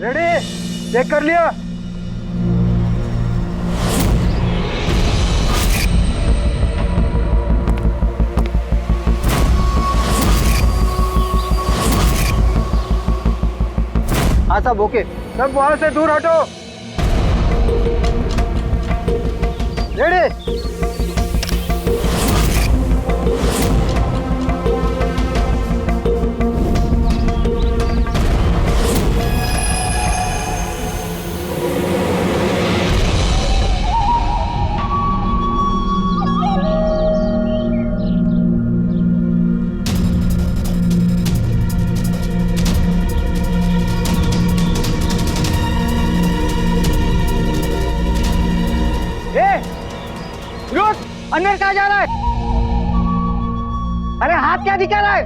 Ready? Check कर लिया? हाँ सब ओके। सब वहां से दूर हटो। रेडी? अंदर कहाँ जा रहा है? अरे हाथ क्या दिखा रहा है?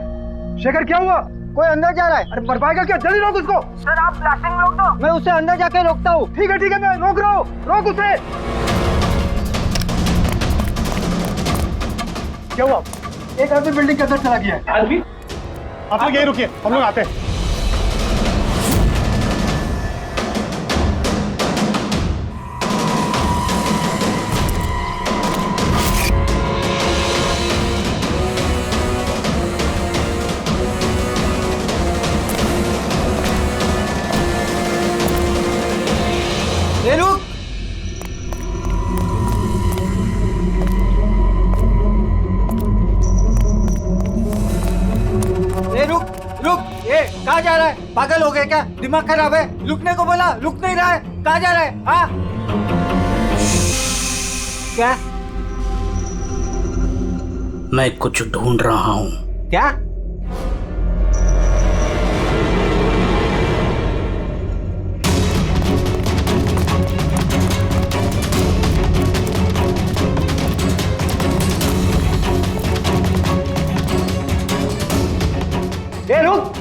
शेखर क्या हुआ? कोई अंदर जा रहा है। अरे बर्बाद क्या? जल्दी रोक उसको। सर आप ब्लास्टिंग रोक दो। मैं उसे अंदर जाके रोकता हूँ। ठीक है मैं रोक रहा हूँ। रोक उसे। क्या हुआ? एक आदमी बिल्डिंग के अंदर चला गया है। आदमी? आप लोग यहीं रुकिए, हम लोग आते हैं। रुक। रुक। ये कहाँ जा रहा है? पागल हो गए क्या? दिमाग खराब है? रुकने को बोला, रुक नहीं रहा है। कहाँ जा रहा है? हाँ? क्या? मैं कुछ ढूंढ रहा हूँ। क्या? ये रुक।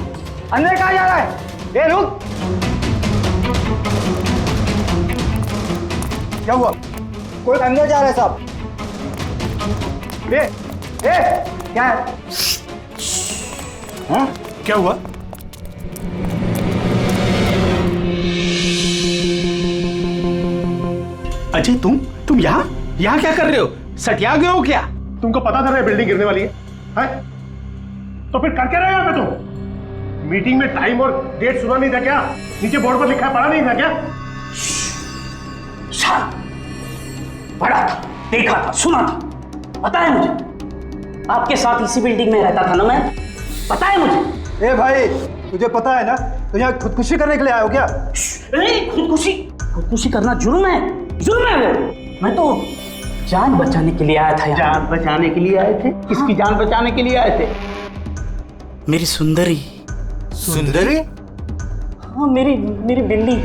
अंदर कहाँ जा रहा है? ये रुक। क्या हुआ? कोई अंदर जा रहा है साहब। ये क्या है? हाँ? क्या हुआ? अजय तुम यहाँ क्या कर रहे हो? सटिया गए हो क्या? तुमको पता था ना बिल्डिंग गिरने वाली है? तो फिर कर क्या रहे हो यहाँ पे तुम? मीटिंग में टाइम और डेट सुना नहीं था क्या? नीचे बोर्ड पर लिखा पढ़ा नहीं था क्या? पढ़ा था, देखा था, सुना था, पता है मुझे। आपके साथ इसी बिल्डिंग में रहता था ना मैं, पता है मुझे। ए भाई, तुझे पता है ना तो यहाँ खुदकुशी करने के लिए आए हो क्या? खुदकुशी करना जुर्म है वो। मैं तो जान बचाने के लिए आया था यहाँ। जान बचाने के लिए आए थे? किसकी जान बचाने के लिए आए थे? मेरी सुंदरी। सुंदरी? हाँ, मेरी बिल्ली।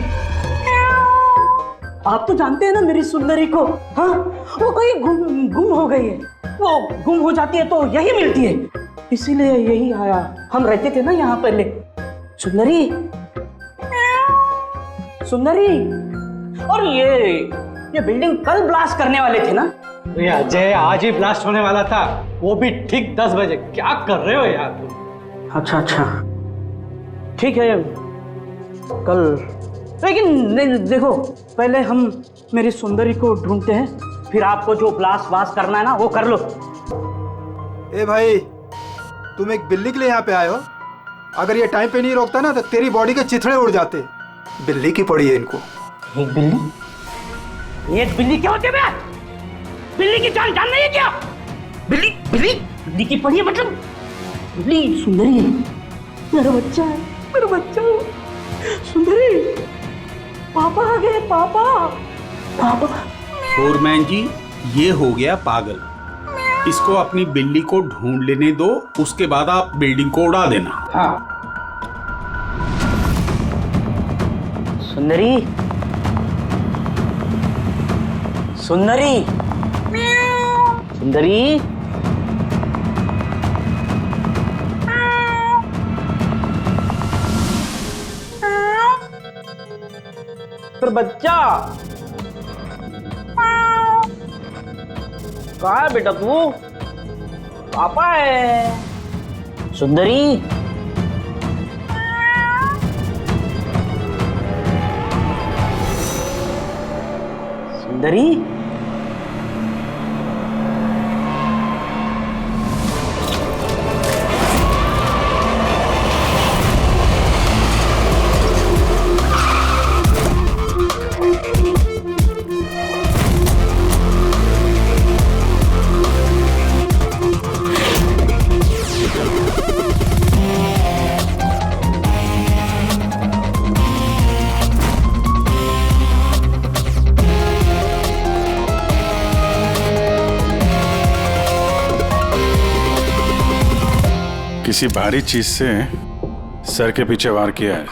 आप तो जानते हैं ना मेरी सुंदरी को। हाँ, वो कहीं गुम हो गई है। वो गुम हो जाती है तो यही मिलती है, इसीलिए यही आया। हम रहते थे ना यहाँ पहले। सुंदरी। और ये बिल्डिंग कल ब्लास्ट करने वाले थे ना? अजय, आज ही ब्लास्ट होने वाला था, वो भी ठीक 10 बजे। क्या कर रहे हो यार तुम? अच्छा, ठीक है कल, लेकिन देखो पहले हम मेरी सुंदरी को ढूंढते हैं, फिर आपको जो ब्लास्ट करना है ना वो कर लो। ए भाई, तुम एक बिल्ली के लिए यहाँ पे आए हो? अगर ये टाइम पे नहीं रोकता ना तो तेरी बॉडी के चिथड़े उड़ जाते। बिल्ली की पड़ी है इनको। एक बिल्ली क्या होती है बे? बिल्ली की जान नहीं है क्या? बिल्ली की पड़ी है मतलब? बिल्ली सुंदरी है, मेरा बच्चा है, सुंदरी। पापा आ गए, पापा। फोरमैन जी, ये हो गया पागल। इसको अपनी बिल्ली को ढूंढ लेने दो, उसके बाद आप बिल्डिंग को उड़ा देना। हाँ। सुंदरी। पर बच्चा कहाँ है बेटा तू? पापा है। सुंदरी। सुंदरी, किसी भारी चीज से सर के पीछे वार किया है।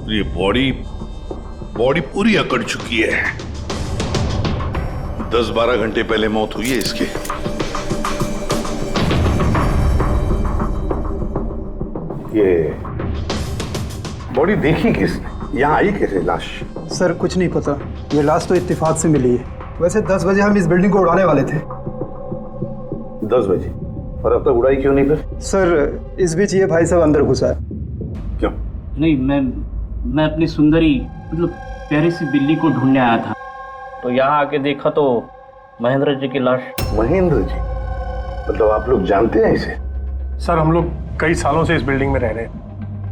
ये बॉडी पूरी अकड़ चुकी है। 10-12 घंटे पहले मौत हुई है इसकी। ये बॉडी देखी किसने? यहाँ आई कैसे लाश? सर कुछ नहीं पता, ये लाश तो इत्तेफाक से मिली है। वैसे 10 बजे हम इस बिल्डिंग को उड़ाने वाले थे। 10 बजे? और अब तक उड़ाई क्यों नहीं फिर? सर इस बीच ये भाई साहब अंदर घुसा है। क्यों? नहीं, मैं अपनी सुंदरी मतलब प्यारी सी बिल्ली को ढूंढने आया था, तो यहाँ आके देखा तो महेंद्र जी की लाश। महेंद्र जी? मतलब आप लोग जानते हैं इसे? सर हम लोग कई सालों से इस बिल्डिंग में रह रहे हैं।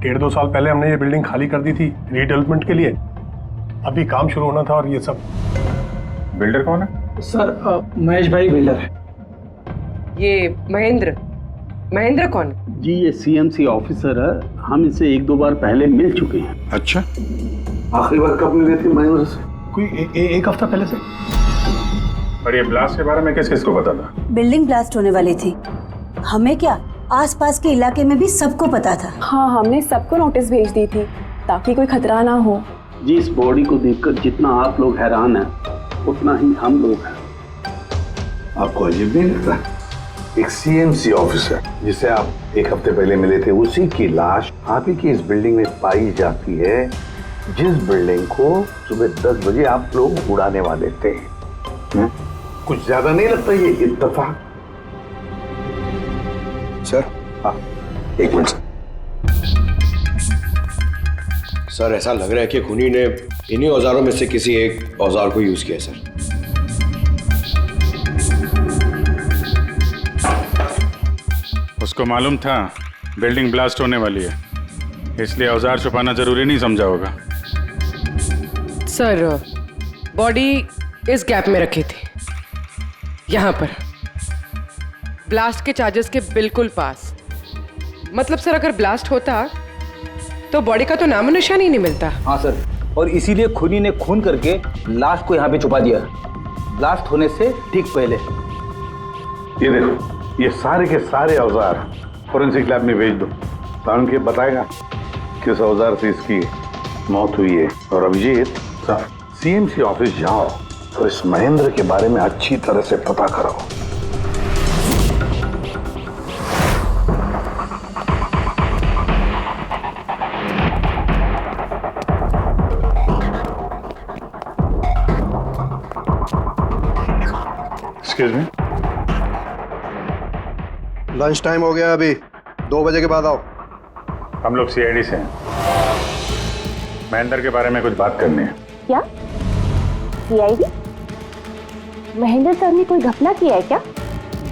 1.5-2 साल पहले हमने ये बिल्डिंग खाली कर दी थी रीडेवलपमेंट के लिए। अभी काम शुरू होना था और ये सब। बिल्डर कौन है? सर महेश भाई बिल्डर है। ये महेंद्र कौन? जी ये सीएमसी ऑफिसर है, हम इसे 1-2 बार पहले मिल चुके हैं। अच्छा, आखिरी बार कब मिले थे महेंद्र से? कोई एक हफ्ता पहले से। और ये ब्लास्ट के बारे में किसको पता था? बिल्डिंग ब्लास्ट होने वाली थी, हमें क्या आसपास के इलाके में भी सबको पता था। हाँ, हमने सबको नोटिस भेज दी थी ताकि कोई खतरा ना हो। जी इस बॉडी को देखकर जितना आप लोग हैरान हैं उतना ही हम लोग हैं। आपको अजीब नहीं लगता? एक सीएमसी ऑफिसर जिसे आप 1 हफ्ते पहले मिले थे, उसी की लाश आप ही की इस बिल्डिंग में पाई जाती है, जिस बिल्डिंग को सुबह 10 बजे आप लोग उड़ाने वाले थे। कुछ ज्यादा नहीं लगता ये इत्तेफाक? सर हाँ, 1 मिनट सर, ऐसा लग रहा है कि खूनी ने इन्हीं औजारों में से किसी एक औजार को यूज किया सर। उसको मालूम था बिल्डिंग ब्लास्ट होने वाली है, इसलिए औजार छुपाना जरूरी नहीं समझा होगा। सर बॉडी इस गैप में रखी थी, यहाँ पर ब्लास्ट के चार्जेस के बिल्कुल पास। मतलब सर अगर ब्लास्ट होता तो बॉडी का तो नामो निशान ही नहीं मिलता। हाँ सर, और इसीलिए खूनी ने खून करके लाश को यहाँ पे छुपा दिया ब्लास्ट होने से ठीक पहले। ये देखो, ये सारे के सारे औजार फोरेंसिक लैब में भेज दो, ताकि के बताएगा किस औजार से इसकी मौत हुई है। और अभिजीत, सीएमसी ऑफिस जाओ और इस महेंद्र के बारे में अच्छी तरह से पता करो। एक्सक्यूज मी, लंच टाइम हो गया, अभी 2 बजे के बाद आओ। हम लोग सीआईडी से हैं, महेंद्र के बारे में कुछ बात करनी है। क्या सीआईडी? महेंद्र सर ने कोई घपला किया है क्या?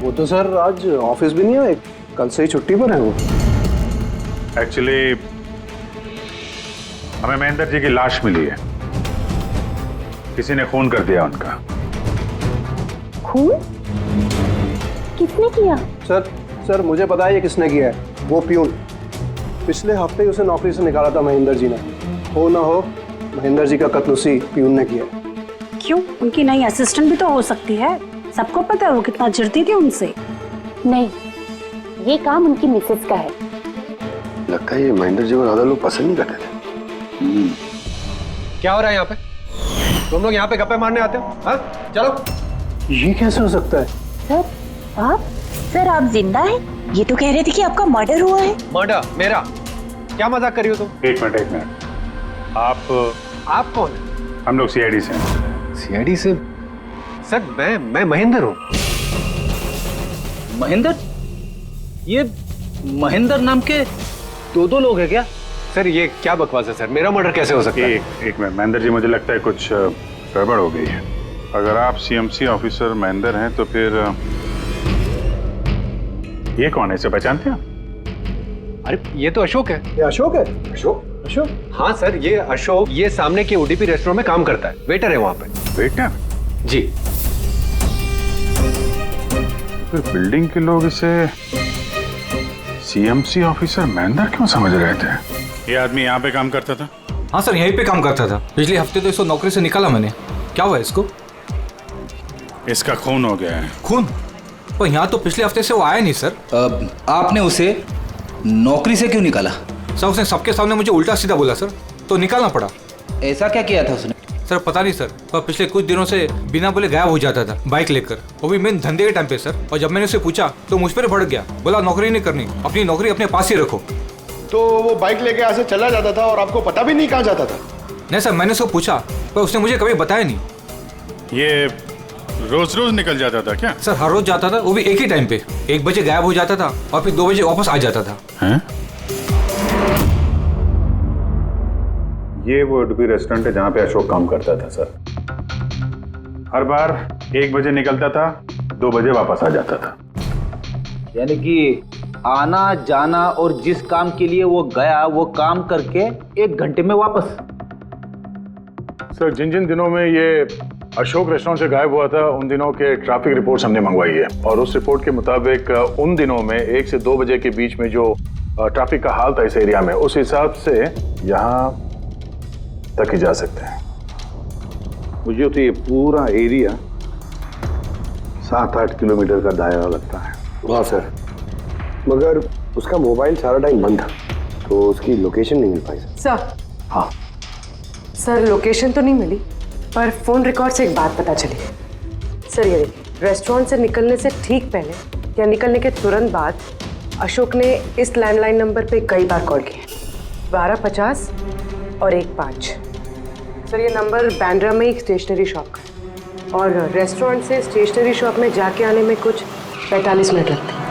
वो तो सर आज ऑफिस भी नहीं आए, कल से ही छुट्टी पर है वो। एक्चुअली हमें महेंद्र जी की लाश मिली है, किसी ने खून कर दिया उनका। खून? किसने किया? सर मुझे पता है ये किसने किया है, वो प्यून। पिछले हफ्ते ही उसे नौकरी से निकाला था महेंद्र जी ने। हो ना हो महेंद्र जी का कत्ल उसी प्यून ने किया। क्यों, उनकी नई असिस्टेंट भी तो हो सकती है, सबको पता है वो कितना चिढ़ती थी उनसे। नहीं, ये काम उनकी मिसेस का है। लगता है ये महेंद्र जी को ज्यादा लोग पसंद नहीं करते थे। क्या हो रहा है यहाँ पे? तुम लोग यहाँ पे गप्पे मारने आते हो? हाँ चलो। ये कैसे हो सकता है? सर आप जिंदा हैं? ये तो कह रहे थे कि आपका मर्डर हुआ है। मर्डर मेरा? क्या मजाक कर रही हो तुम? एक मिनट, आप कौन? हम लोग सीआईडी से हैं। सीआईडी से? सर मैं महेंद्र हूँ। महेंद्र? ये महेंद्र नाम के 2 लोग हैं क्या? सर ये क्या बकवास है सर, मेरा मर्डर कैसे हो सकता है? एक मिनट महेंद्र जी, मुझे लगता है कुछ गड़बड़ हो गई है। अगर आप सीएमसी ऑफिसर महेंद्र हैं तो फिर ये कौन है, इसे पहचानते हैं? अरे ये तो अशोक है। ये अशोक है? अशोक? हाँ सर, ये अशोक, ये सामने के ओडीपी रेस्टोरेंट में काम करता है, वेटर है वहाँ पे। वेटर? जी। फिर बिल्डिंग के लोग इसे सीएमसी ऑफिसर महेंद्र क्यों समझ रहे थे? ये आदमी यहाँ पे काम करता था? हाँ सर, यहीं पे काम करता था। पिछले हफ्ते तो इसको नौकरी से निकाला मैंने। क्या हुआ इसको? इसका खून हो गया है। खून? पर यहाँ तो पिछले हफ्ते से वो आया नहीं सर। आपने उसे नौकरी से क्यों निकाला? सर उसने सबके सामने मुझे उल्टा सीधा बोला सर, तो निकालना पड़ा। ऐसा क्या किया था उसने? सर पता नहीं सर, पर पिछले कुछ दिनों से बिना बोले गायब हो जाता था बाइक लेकर, वो भी मेन धंधे के टाइम पे सर। और जब मैंने उसे पूछा तो मुझ पर भड़क गया, बोला नौकरी नहीं करनी, अपनी नौकरी अपने पास ही रखो। तो वो बाइक लेके यहाँ से चला जाता था और आपको पता भी नहीं कहाँ जाता था? नहीं सर, मैंने उसको पूछा पर उसने मुझे कभी बताया नहीं। ये रोज रोज निकल जाता था क्या? सर हर रोज जाता था, वो भी एक ही टाइम पे। 1 बजे गायब हो जाता था और फिर 2 बजे वापस आ जाता था। हैं? ये वो ओडीपी रेस्टोरेंट है जहाँ पे अशोक काम करता था सर। हर बार 1 बजे निकलता था, 2 बजे वापस आ जाता था। यानी कि आना जाना और जिस काम के लिए वो गया वो काम करके 1 घंटे में वापस। सर जिन जिन दिनों में ये अशोक रेस्टोरेंट से गायब हुआ था उन दिनों के ट्रैफिक रिपोर्ट्स हमने मंगवाई है, और उस रिपोर्ट के मुताबिक उन दिनों में 1 से 2 बजे के बीच में जो ट्रैफिक का हाल था इस एरिया में, उस हिसाब से यहाँ तक ही जा सकते हैं। मुझे तो ये पूरा एरिया 7-8 किलोमीटर का दायरा लगता है। वाह सर, मगर उसका मोबाइल सारा टाइम बंद था, तो उसकी लोकेशन नहीं मिल पाई सर। हाँ सर लोकेशन तो नहीं मिली, पर फोन रिकॉर्ड से एक बात पता चली। सर ये देखिए, रेस्टोरेंट से निकलने से ठीक पहले या निकलने के तुरंत बाद अशोक ने इस लैंडलाइन नंबर पे कई बार कॉल किया, 1250 और 15। सर ये नंबर बांद्रा में एक स्टेशनरी शॉप का है, और रेस्टोरेंट से स्टेशनरी शॉप में जाके आने में कुछ 45 मिनट लगते हैं।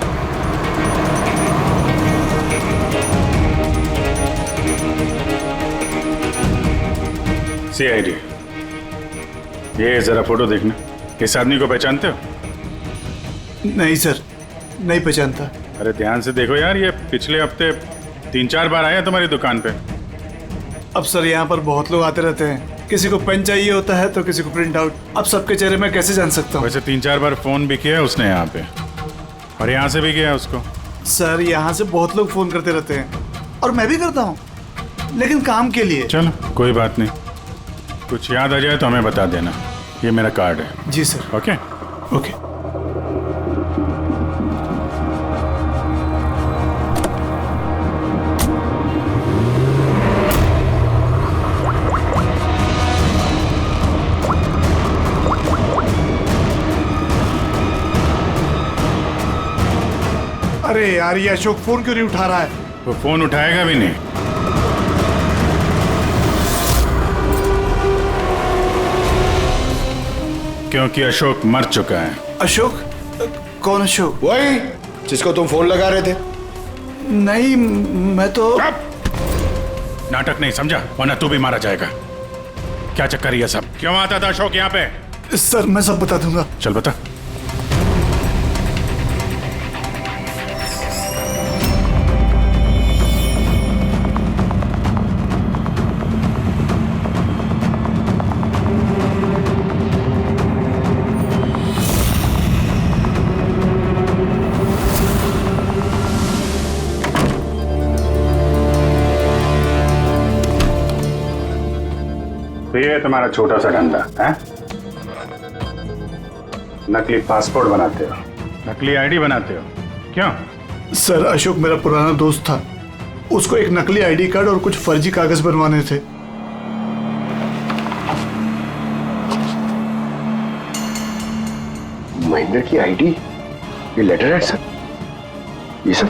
सीआईडी, ये जरा फोटो देखना। इस आदमी को पहचानते हो? नहीं सर, नहीं पहचानता। अरे ध्यान से देखो यार, ये पिछले हफ्ते 3-4 बार आया तुम्हारी दुकान पे। अब सर यहाँ पर बहुत लोग आते रहते हैं, किसी को पेन चाहिए होता है तो किसी को प्रिंट आउट। अब सबके चेहरे मैं कैसे जान सकता हूँ? वैसे 3-4 बार फोन भी किया है उसने यहाँ पे, और यहाँ से भी किया है उसको। सर यहाँ से बहुत लोग फोन करते रहते हैं, और मैं भी करता हूँ, लेकिन काम के लिए। चलो कोई बात नहीं, कुछ याद आ जाए तो हमें बता देना। ये मेरा कार्ड है। जी सर। Okay okay. अरे यार, ये अशोक फोन क्यों नहीं उठा रहा है? वो फोन उठाएगा भी नहीं। क्योंकि अशोक मर चुका है। अशोक? कौन अशोक? वही जिसको तुम फोन लगा रहे थे। नहीं, मैं तो नाटक नहीं समझा, वरना तू भी मारा जाएगा। क्या चक्कर ये सब? क्यों आता था अशोक यहाँ पे? सर मैं सब बता दूंगा। चल बता। तो ये तुम्हारा छोटा सा धंधा है? नकली पासपोर्ट बनाते हो, नकली आईडी बनाते हो, क्यों? सर अशोक मेरा पुराना दोस्त था, उसको एक नकली आईडी कार्ड और कुछ फर्जी कागज बनवाने थे। महेंद्र की आईडी, ये लेटर है सर, ये सब?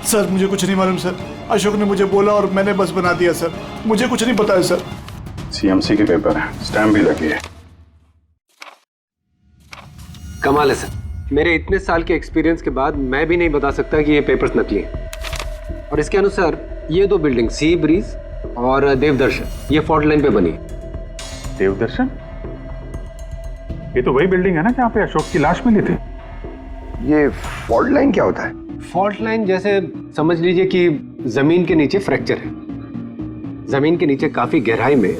सर मुझे कुछ नहीं मालूम सर, अशोक ने मुझे बोला और मैंने बस बना दिया सर, मुझे कुछ नहीं पता है सर। सीएमसी के पेपर है, स्टैम्प भी लगी है। कमाल है सर, मेरे इतने साल के एक्सपीरियंस के बाद मैं भी नहीं बता सकता कि ये पेपर्स नकली हैं। और इसके अनुसार ये 2 बिल्डिंग सी ब्रीज और देवदर्शन ये फॉल्ट लाइन पे बनी है। देवदर्शन? ये तो वही बिल्डिंग है ना जहाँ पे अशोक की लाश मिली थी। ये फॉल्ट लाइन क्या होता है? फॉल्ट लाइन जैसे समझ लीजिए कि जमीन के नीचे फ्रैक्चर है। जमीन के नीचे काफी गहराई में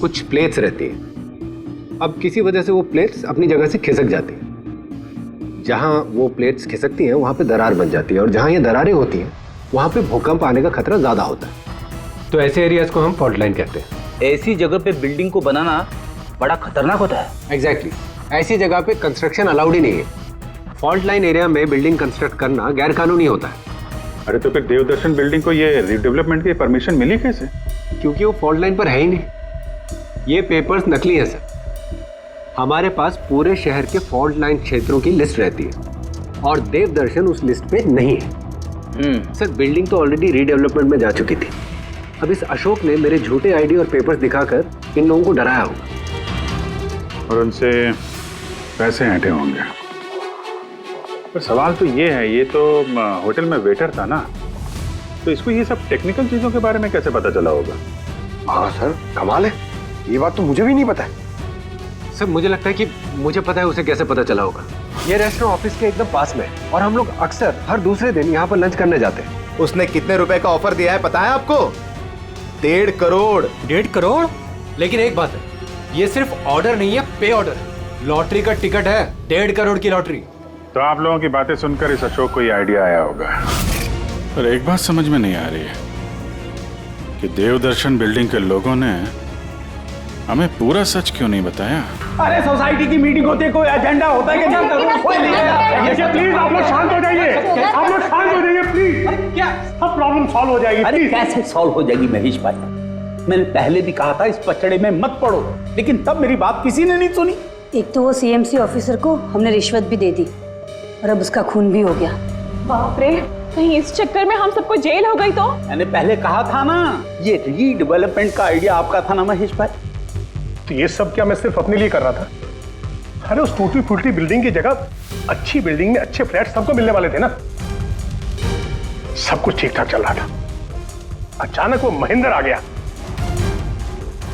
कुछ प्लेट्स रहती हैं। अब किसी वजह से वो प्लेट्स अपनी जगह से खिसक जाती हैं। जहां वो प्लेट्स खिसकती हैं वहां पे दरार बन जाती है, और जहां ये दरारें होती हैं वहां पे भूकंप आने का खतरा ज्यादा होता है। तो ऐसे एरियाज को हम फॉल्ट लाइन कहते हैं। ऐसी जगह पे बिल्डिंग को बनाना बड़ा खतरनाक होता है। एग्जैक्टली, ऐसी जगह पे कंस्ट्रक्शन अलाउड ही नहीं है। फॉल्ट लाइन एरिया में बिल्डिंग कंस्ट्रक्ट करना गैर कानूनी होता है। अरे तो फिर देवदर्शन बिल्डिंग को ये रिडेवलपमेंट की परमिशन मिली कैसे? क्योंकि वो फॉल्ट लाइन पर है ही नहीं। ये पेपर्स नकली हैं सर। हमारे पास पूरे शहर के फॉल्ट लाइन क्षेत्रों की लिस्ट रहती है और देवदर्शन उस लिस्ट पे नहीं है। सर बिल्डिंग तो ऑलरेडी रीडेवलपमेंट में जा चुकी थी। अब इस अशोक ने मेरे झूठे आईडी और पेपर्स दिखाकर इन लोगों को डराया होगा और उनसे पैसे ऐंठे होंगे। पर सवाल तो ये है, ये तो होटल में वेटर था ना, तो इसको ये सब टेक्निकल चीजों के बारे में कैसे पता चला होगा? हाँ सर, कमाल है, ये बात तो मुझे भी नहीं पता है। सर मुझे लगता है कि मुझे पता है उसे कैसे पता चला होगा। ये रेस्टोरेंट ऑफिस के एकदम पास में है और हम लोग अक्सर हर दूसरे दिन यहाँ पर लंच करने जाते हैं। उसने कितने रुपए का ऑफर दिया है पता है आपको? 1.5 करोड़। 1.5 करोड़? लेकिन एक बात है, ये सिर्फ ऑर्डर नहीं है, पे ऑर्डर है। लॉटरी का टिकट है, 1.5 करोड़ की लॉटरी। तो आप लोगों की बातें सुनकर इस अशोक को ये आइडिया आया होगा। पर एक बात समझ में नहीं आ रही है कि देवदर्शन बिल्डिंग के लोगों ने हमें पूरा सच क्यों नहीं बताया? अरे सोसाइटी की मीटिंग होती है, कोई एजेंडा होता है कि कोई नहीं है। प्लीज आप लोग शांत हो जाइए, आप लोग शांत हो जाइए प्लीज। क्या सब प्रॉब्लम सॉल्व हो जाएगी। अरे कैसे सॉल्व हो जाएगी महेश भाई? मैंने पहले भी कहा था इस पचड़े में मत पड़ो, लेकिन तब मेरी बात किसी ने नहीं सुनी। एक तो वो सीएमसी ऑफिसर को हमने रिश्वत भी दे दी और अब उसका खून भी हो गया। बाप रे, कहीं इस चक्कर में हम सबको जेल हो गई तो? मैंने पहले कहा था ना, ये रीडेवलपमेंट का आइडिया आपका था ना महेश भाई? तो ये सब क्या मैं सिर्फ अपने लिए कर रहा था? अरे उस टूटी फूटी बिल्डिंग की जगह अच्छी बिल्डिंग में अच्छे फ्लैट सबको मिलने वाले थे ना। सब कुछ ठीक ठाक चल रहा था, अचानक वो महेंद्र आ गया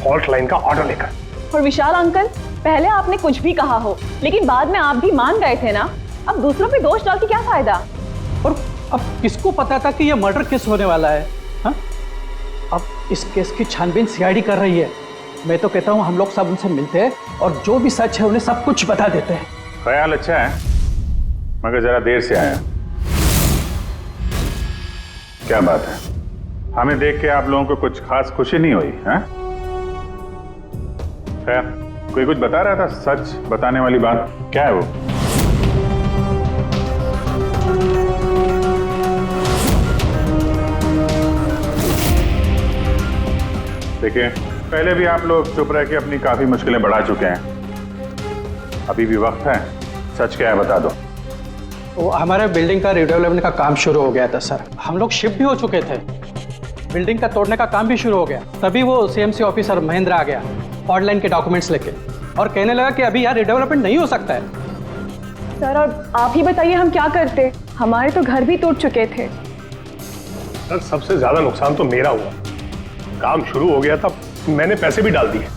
फॉल्ट लाइन का ऑर्डर लेकर। और विशाल अंकल, पहले आपने कुछ भी कहा हो, लेकिन बाद में आप भी मान गए थे ना। अब दूसरों पे दोष डाल के क्या फायदा? और अब किसको पता था कि ये मर्डर केस होने वाला है? हा? अब इस केस की छानबीन सीआईडी कर रही है। मैं तो कहता हूँ हम लोग सब उनसे मिलते हैं और जो भी सच है उन्हें सब कुछ बता देते हैं। ख्याल अच्छा है, मगर जरा देर से आया। क्या बात है, हमें देख के आप लोगों को कुछ खास खुशी नहीं हुई? हैं? खैर, कोई कुछ बता रहा था, सच बताने वाली बात क्या है वो? देखिए, पहले भी आप लोग चुप रह के अपनी काफी मुश्किलें बढ़ा चुके हैं। अभी भी वक्त है, सच क्या है बता दो। वो हमारे बिल्डिंग का रिडेवलपमेंट का काम शुरू हो गया था सर। हम लोग शिफ्ट भी हो चुके थे, बिल्डिंग का तोड़ने का काम भी शुरू हो गया। तभी वो सीएमसी ऑफिसर महेंद्र आ गया फॉल्ट लाइन के डॉक्यूमेंट्स लेके और कहने लगा कि अभी यार रिडेवलपमेंट नहीं हो सकता है। सर अब आप ही बताइए हम क्या करते? हमारे तो घर भी टूट चुके थे। सर सबसे ज्यादा नुकसान तो मेरा हुआ। काम शुरू हो गया था, मैंने पैसे भी डाल दिए।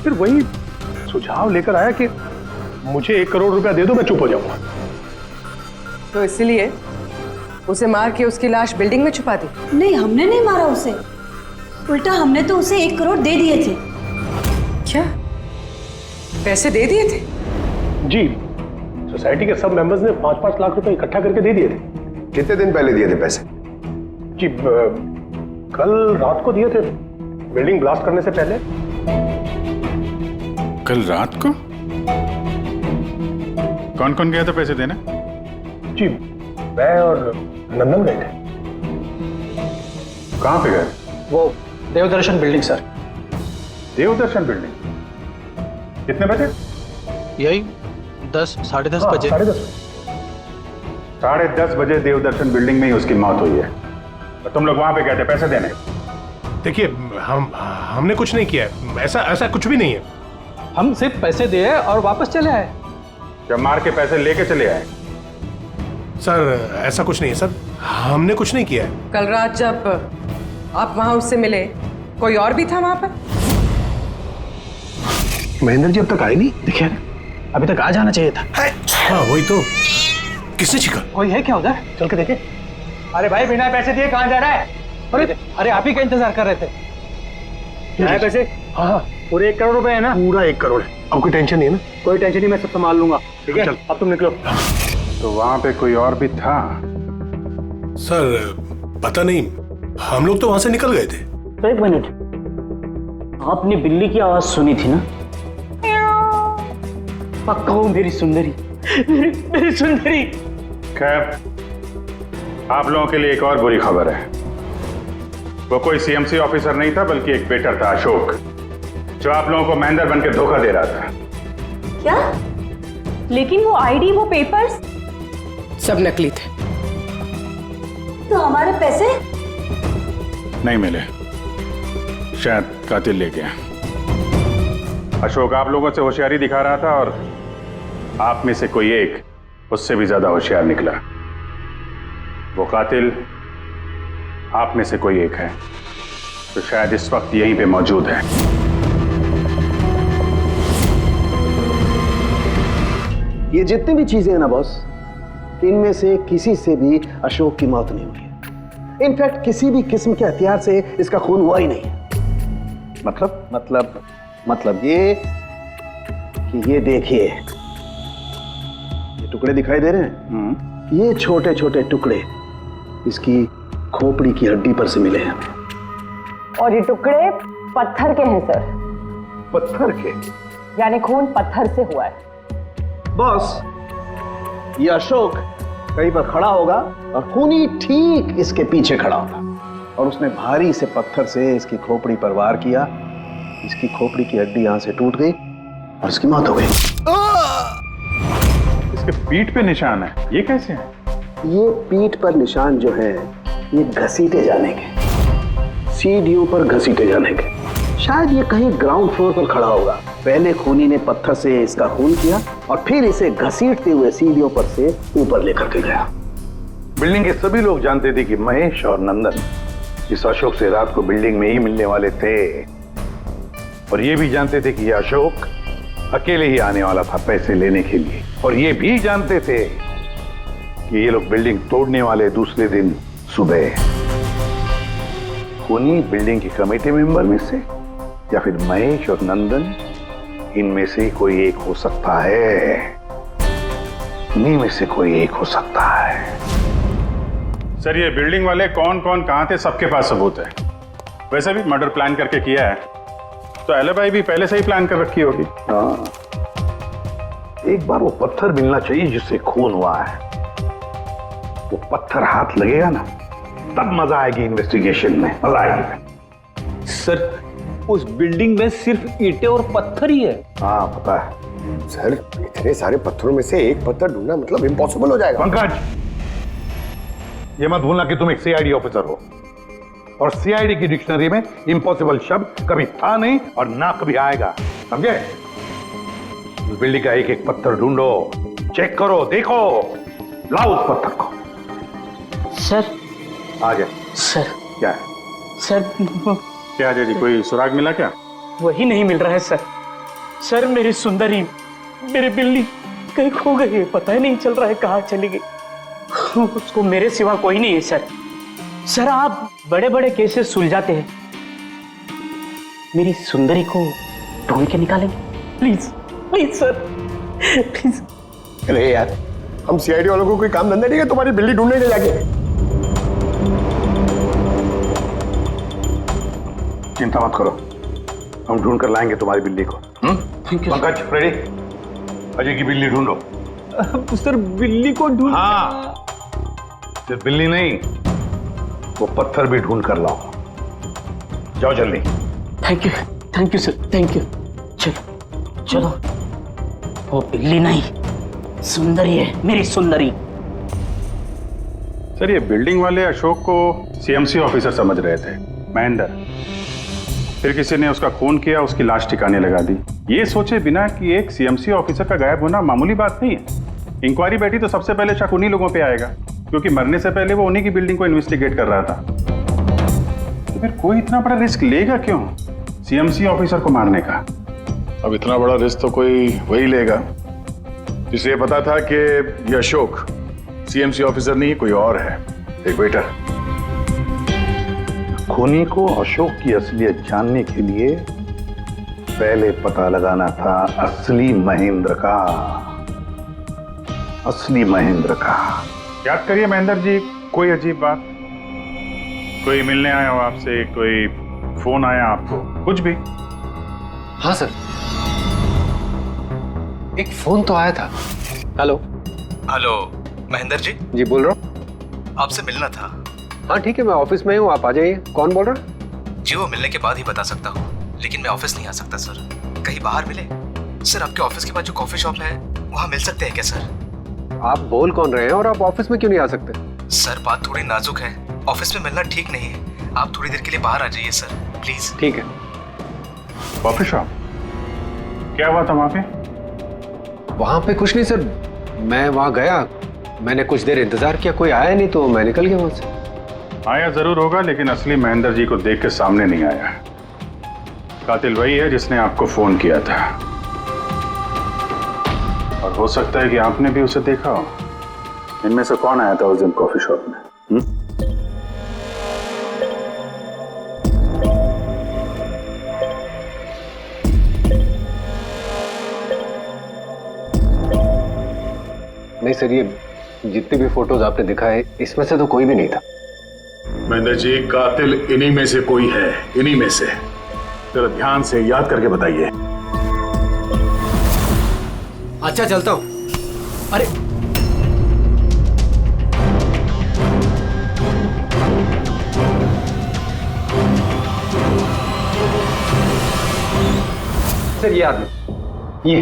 फिर वही सुझाव लेकर आया कि मुझे 1 करोड़ रुपया दे दो, मैं चुप हो जाऊंगा। तो इसलिए उसे मार के उसकी लाश बिल्डिंग में छुपा दी? नहीं, हमने नहीं मारा उसे, उल्टा हमने तो उसे 1 करोड़ दे दिए थे। क्या पैसे दे दिए थे? जी, सोसाइटी के सब मेंबर्स ने 5-5 लाख रुपए इकट्ठा करके दे दिए थे। कितने दिन पहले दिए थे पैसे? जी कल रात को दिए थे, बिल्डिंग ब्लास्ट करने से पहले। कल रात को? कौन कौन गया था पैसे देने? जी मैं और नंदन गए थे। कहाँ पे गए? वो देवदर्शन बिल्डिंग सर। देवदर्शन बिल्डिंग? कितने बजे? यही 10, साढ़े 10 बजे। 10:30 बजे देवदर्शन बिल्डिंग में ही उसकी मौत हुई है। तो तुम लोग वहां पे गए थे पैसे देने? देखिए हमने कुछ नहीं किया है, ऐसा कुछ भी नहीं है। हम सिर्फ पैसे दिए और वापस चले आए। जब मार के पैसे लेके चले आए? सर ऐसा कुछ नहीं है सर, हमने कुछ नहीं किया है। कल रात जब आप वहां उससे मिले, कोई और भी था वहां पर? महेंद्र जी अब तक आए नहीं, देखिए अभी तक आ जाना चाहिए था। हाँ वही तो, किसने छिका? कोई है क्या उधर? चल के देखे। अरे भाई बिना पैसे दिए कहाँ जा रहा है? अरे आप ही का इंतजार कर रहे थे। क्या है पैसे? हाँ पूरे 1 करोड़ रुपए है ना? पूरा 1 करोड़ है। अब कोई टेंशन नहीं है ना? कोई टेंशन नहीं, मैं सब संभाल लूंगा। ठीक है, अब तुम निकलो। तो वहां पे कोई और भी था? सर पता नहीं, हम लोग तो वहां से निकल गए थे। तो 1 मिनट, आपने बिल्ली की आवाज सुनी थी ना? पक्का वो मेरी सुंदरी, मेरी सुंदरी। खैर, आप लोगों के लिए एक और बुरी खबर है। वो कोई सीएमसी ऑफिसर नहीं था, बल्कि एक वेटर था, अशोक, जो आप लोगों को महेंद्र बनकर धोखा दे रहा था। क्या? लेकिन वो आईडी, वो पेपर्स सब नकली थे। तो हमारे पैसे? नहीं मिले, शायद कातिल ले गया। अशोक आप लोगों से होशियारी दिखा रहा था और आप में से कोई एक उससे भी ज्यादा होशियार निकला। वो कातिल आप में से कोई एक है, तो शायद इस वक्त यहीं पे मौजूद है। ये जितनी भी चीजें हैं ना बॉस, इनमें से किसी से भी अशोक की मौत नहीं हुई है। इनफैक्ट किसी भी किस्म के हथियार से इसका खून हुआ ही नहीं है। मतलब ये कि ये देखिए, ये टुकड़े दिखाई दे रहे हैं? ये छोटे छोटे टुकड़े इसकी खोपड़ी की हड्डी पर से मिले हैं हमें। और ये टुकड़े पत्थर के हैं सर। पत्थर के? यानी खून पत्थर से हुआ है। बॉस, ये अशोक कहीं पर खड़ा होगा और खूनी ठीक इसके पीछे खड़ा होगा, और उसने भारी से पत्थर से इसकी खोपड़ी पर वार किया। इसकी खोपड़ी की हड्डी यहां से टूट गई और इसकी मौत हो गई। इसके पीठ पे निशान है, ये कैसे है? ये पीठ पर निशान जो है, ये घसीटे जाने के, सीढ़ियों पर घसीटे जाने के। शायद ये कहीं ग्राउंड फ्लोर पर खड़ा होगा। पहले खूनी ने पत्थर से इसका खून किया और फिर इसे घसीटते हुए सीढ़ियों पर से ऊपर लेकर के गया। बिल्डिंग के सभी लोग जानते थे कि महेश और नंदन इस अशोक से रात को बिल्डिंग में ही मिलने वाले थे, और ये भी जानते थे कि ये अशोक अकेले ही आने वाला था पैसे लेने के लिए, और ये भी जानते थे कि ये लोग बिल्डिंग तोड़ने वाले दूसरे दिन सुबह। खूनी बिल्डिंग की कमेटी मेंबर में से या फिर महेश और नंदन, इनमें से कोई एक हो सकता है। इन्हीं में से कोई एक हो सकता है। सर ये बिल्डिंग वाले कौन कौन कहां थे, सबके पास सबूत है। वैसे भी मर्डर प्लान करके किया है, तो एलिबाई भी पहले से ही प्लान कर रखी होगी। हाँ, एक बार वो पत्थर मिलना चाहिए जिससे खून हुआ है। वो पत्थर हाथ लगेगा ना, तब मजा आएगी इन्वेस्टिगेशन में, मजा आएगी। सर उस बिल्डिंग में सिर्फ ईंटें और पत्थर ही है। हाँ पता है सर, इतने सारे पत्थरों में से एक पत्थर ढूंढना मतलब इम्पॉसिबल हो जाएगा। पंकज, ये मत भूलना कि तुम एक सीआईडी ऑफिसर हो, और सीआईडी की डिक्शनरी में इम्पॉसिबल शब्द कभी था नहीं और ना कभी आएगा, समझे? उस बिल्डिंग का एक एक पत्थर ढूंढो, चेक करो, देखो, लाओ उस पत्थर को। सर आ गया। सर क्या है? सर क्या जी, कोई सुराग मिला क्या? वही नहीं मिल रहा है सर। सर मेरी सुंदरी, मेरी बिल्ली कहीं खो गई है, पता ही नहीं चल रहा है कहाँ चली गई। उसको मेरे सिवा कोई नहीं है सर। सर आप बड़े बड़े केसेस सुलझाते हैं, मेरी सुंदरी को ढूंढ के निकालेंगे प्लीज, प्लीज सर, प्लीज। अरे यार, हम सीआईडी वालों को कोई काम धंधा नहीं है तुम्हारी बिल्ली ढूंढने के जाके। चिंता मत करो, हम ढूंढ कर लाएंगे तुम्हारी बिल्ली को। पंकज, रेडी? अजय की बिल्ली ढूंढो। सर बिल्ली को ढूंढ? हाँ, सिर्फ बिल्ली नहीं, वो पत्थर भी ढूंढ कर लाओ। जाओ जल्दी। Thank you sir, thank you. चलो चलो, वो बिल्ली नहीं सुंदरी है, मेरी सुंदरी। सर ये बिल्डिंग वाले अशोक को सीएमसी ऑफिसर समझ रहे थे, महेंद्र। फिर किसी ने उसका खून किया, उसकी लाश ठिकाने लगा दी, ये सोचे बिना कि एक सीएमसी ऑफिसर का गायब होना मामूली बात नहीं है। इंक्वायरी बैठी तो सबसे पहले शक उन्हीं लोगों पे आएगा, क्योंकि मरने से पहले वो उन्हीं की बिल्डिंग को इन्वेस्टिगेट कर रहा था। तो फिर कोई इतना बड़ा रिस्क लेगा क्यों सीएमसी ऑफिसर को मारने का? अब इतना बड़ा रिस्क तो कोई वही लेगा इसे पता था कि ये अशोक सीएमसी ऑफिसर नहीं कोई और है, एक वेटर। खूनी को अशोक की असलियत जानने के लिए पहले पता लगाना था असली महेंद्र का। असली महेंद्र का। याद करिए महेंद्र जी, कोई अजीब बात, कोई मिलने आया हो आपसे, कोई फोन आया आपको, कुछ भी? हाँ सर, एक फोन तो आया था। Hello hello Mahendra ji. जी बोल रहा हूँ। आपसे मिलना था। हाँ ठीक है, मैं ऑफिस में हूँ, आप आ जाइए। कौन बोल रहा? जी वो मिलने के बाद ही बता सकता हूँ, लेकिन मैं ऑफिस नहीं आ सकता सर। कहीं बाहर मिले सर? आपके ऑफिस के पास जो कॉफी शॉप है वहाँ मिल सकते हैं क्या सर? आप बोल कौन रहे हैं और आप ऑफिस में क्यों नहीं आ सकते? सर बात थोड़ी नाजुक है, ऑफिस में मिलना ठीक नहीं है। आप थोड़ी देर के लिए बाहर आ जाइए सर, प्लीज। ठीक है। Coffee shop? क्या हुआ था वहाँ पे? वहाँ पे कुछ नहीं सर, मैं वहाँ गया, मैंने कुछ देर इंतजार किया, कोई आया नहीं तो मैं निकल गया वहाँ से। आया जरूर होगा, लेकिन असली महेंद्र जी को देख के सामने नहीं आया। कातिल वही है जिसने आपको फोन किया था, और हो सकता है कि आपने भी उसे देखा हो। इनमें से कौन आया था उस दिन कॉफी शॉप में? नहीं सर, ये जितनी भी फोटोज आपने दिखाए इसमें से तो कोई भी नहीं था। महेंद्र जी, कातिल इन्हीं में से कोई है, इन्हीं में से। जरा ध्यान से याद करके बताइए। अच्छा चलता हूं। अरे सर ये आदमी, ये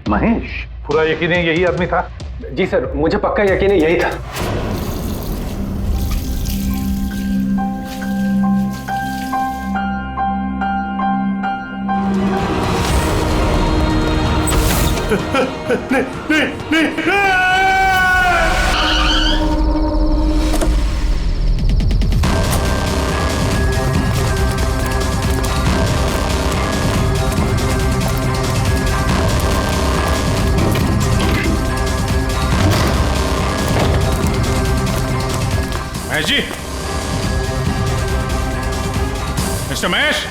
महेश, पूरा यकीन है यही आदमी था? जी सर, मुझे पक्का यकीन है यही था। महेश जी, मिस्टर महेश,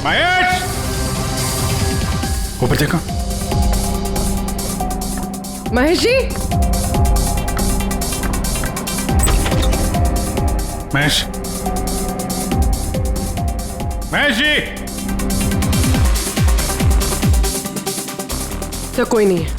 महेश, ऊपर देखो। महेश जी, महेश, महेश जी। तो कोई नहीं है।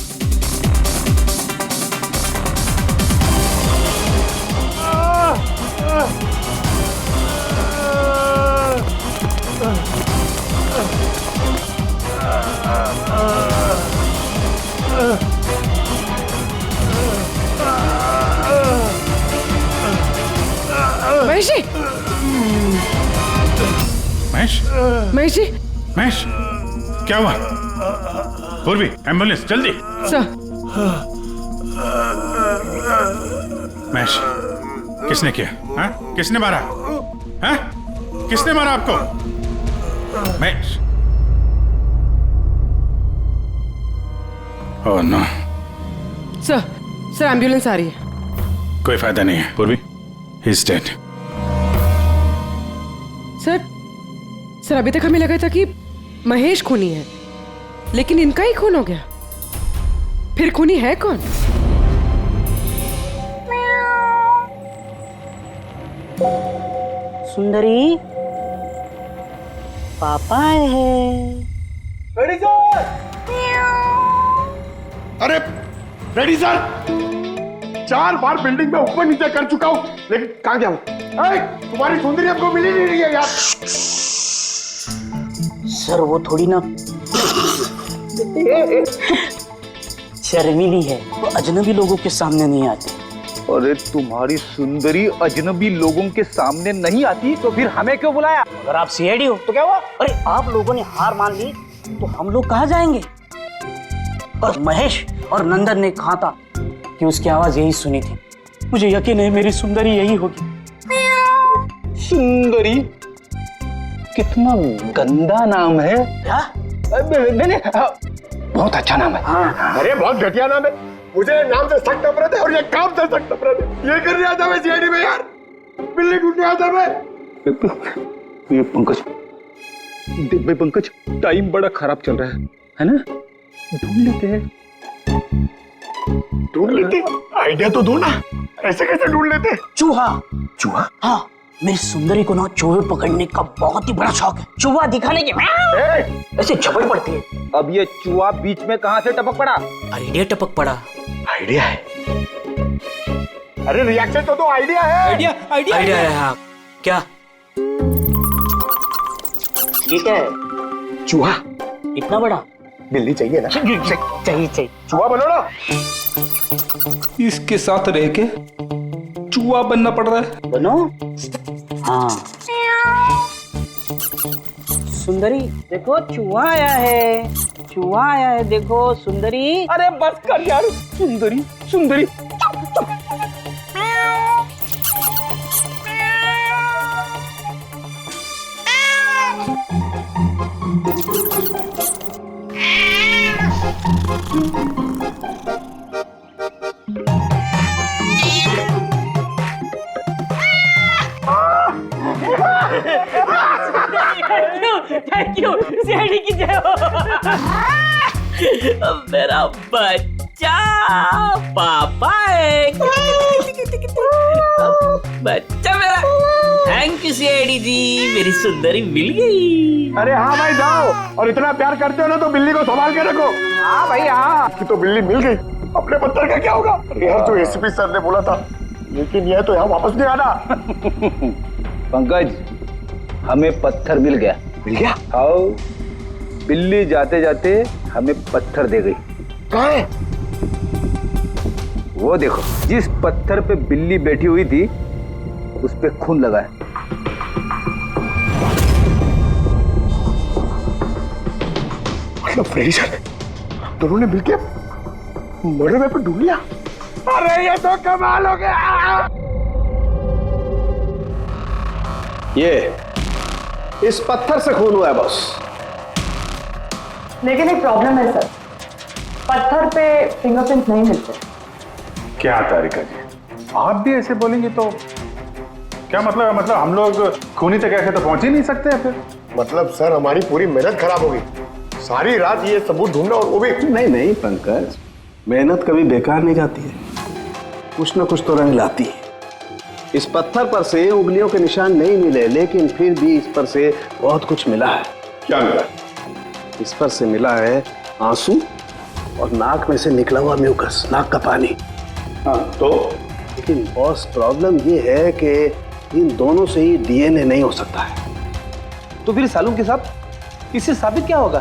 महेश जी, महेश, महेश जी, महेश, क्या हुआ? पूर्वी, एम्बुलेंस जल्दी। सर। महेश, किसने किया? हाँ? किसने मारा? हाँ? किसने मारा आपको? Mahesh. Oh no. Sir ambulance आ रही है। कोई फायदा नहीं है पूर्वी, ही इज डेड। सर अभी तक हमें लगा था कि महेश खूनी है, लेकिन इनका ही खून हो गया। फिर खूनी है कौन? सुंदरी, पापा आए हैं। Ready sir. अरे रेडी सर, 4 बार बिल्डिंग में ऊपर नीचे कर चुका हूं, लेकिन कहां गया हूं? तुम्हारी सुंदरी हमको मिली नहीं रही है यार। सर वो थोड़ी ना शर्मीली है, वो अजनबी लोगों के सामने नहीं आती। अरे तुम्हारी सुंदरी अजनबी लोगों के सामने नहीं आती तो फिर हमें क्यों बुलाया? अगर आप सीआईडी हो तो क्या हुआ? अरे आप लोगों ने हार मान ली तो हम लोग कहाँ जाएंगे? और महेश और नंदन ने कहा था कि उसकी आवाज यही सुनी थी। मुझे यकीन है मेरी सुंदरी यही होगी। सुंदरी? कितना गंदा नाम है। क्या? नहीं, बहुत अच्छा नाम है। अरे बहुत घटिया नाम है। मुझे नाम से सख्त नफरत है और ये काम से सख्त नफरत है। ये करने आता मैं सीआईडी में यार, बिल्ली ढूंढने आता मैं। ये पंकज, देख भाई पंकज, टाइम बड़ा खराब चल रहा है ना? ढूंढ लेते हैं। ढूंढ लेते? आइडिया तो दो ना, ऐसे कैसे ढूंढ लेते? चूहा। चूहा? हाँ, मेरी सुंदरी को ना चूहे पकड़ने का बहुत ही बड़ा शौक है। चूहा दिखाने के ऐसे झपट पड़ती है। अब ये चूहा बीच में कहां से टपक पड़ा? आइडिया टपक पड़ा। आइडिया है? अरे रिएक्शन तो दो, आइडिया है। आइडिया है। हाँ, क्या? ये क्या है? चूहा। इतना बड़ा? बिल्ली चाहिए ना? चाहिए। चूहा बनो ना। इसके साथ रह के चूहा बनना पड़ रहा है। बनो? हाँ। सुंदरी देखो, चूहा आया है। चूहा आया है, देखो सुंदरी। अरे बस कर यार, सुंदरी सुंदरी। थैंक यू सीआईडी की जय हो। मेरा बच्चा पापा है। बच्चा मेरा। थैंक यू सीआईडी जी, मेरी सुंदरी मिल गई। अरे हाँ भाई जाओ, और इतना प्यार करते हो ना तो बिल्ली को संभाल के रखो। हाँ भाई हाँ, कि तो बिल्ली मिल गई। अपने पत्थर का क्या होगा? अरे यार, जो एसपी सर ने बोला था, लेकिन यह तो यहाँ वापस नहीं आना। पंकज, हमें पत्थर मिल गया। मिल गया? आओ, बिल्ली जाते जाते हमें पत्थर दे गई। कहाँ है? वो देखो, जिस पत्थर पे बिल्ली बैठी हुई थी उस पे खून लगा है। मतलब फ्रेडी सर दोनों ने मिलकर मर्डर वेपन ढूंढ लिया। अरे ये तो कमाल हो गया। ये इस पत्थर से खून हुआ है बॉस। लेकिन एक प्रॉब्लम है सर, पत्थर पे फिंगरप्रिंट नहीं मिलते। क्या तारिका जी, आप भी ऐसे बोलेंगे तो क्या मतलब हम लोग खूनी तक ऐसे तो पहुंच ही नहीं सकते हैं फिर? मतलब सर, हमारी पूरी मेहनत खराब होगी। सारी रात ये सबूत ढूंढना, और वो भी। नहीं पंकज, मेहनत कभी बेकार नहीं जाती है, कुछ ना कुछ तो रंग लाती है। इस पत्थर पर से उंगलियों के निशान नहीं मिले, लेकिन फिर भी इस पर से बहुत कुछ मिला है। क्या मिला? इस पर से मिला है आंसू और नाक में से निकला हुआ म्यूकस, नाक का पानी। हाँ तो? लेकिन बॉस, प्रॉब्लम ये है कि इन दोनों से ही डीएनए नहीं हो सकता है। तो फिर सालू के साथ इससे साबित क्या होगा?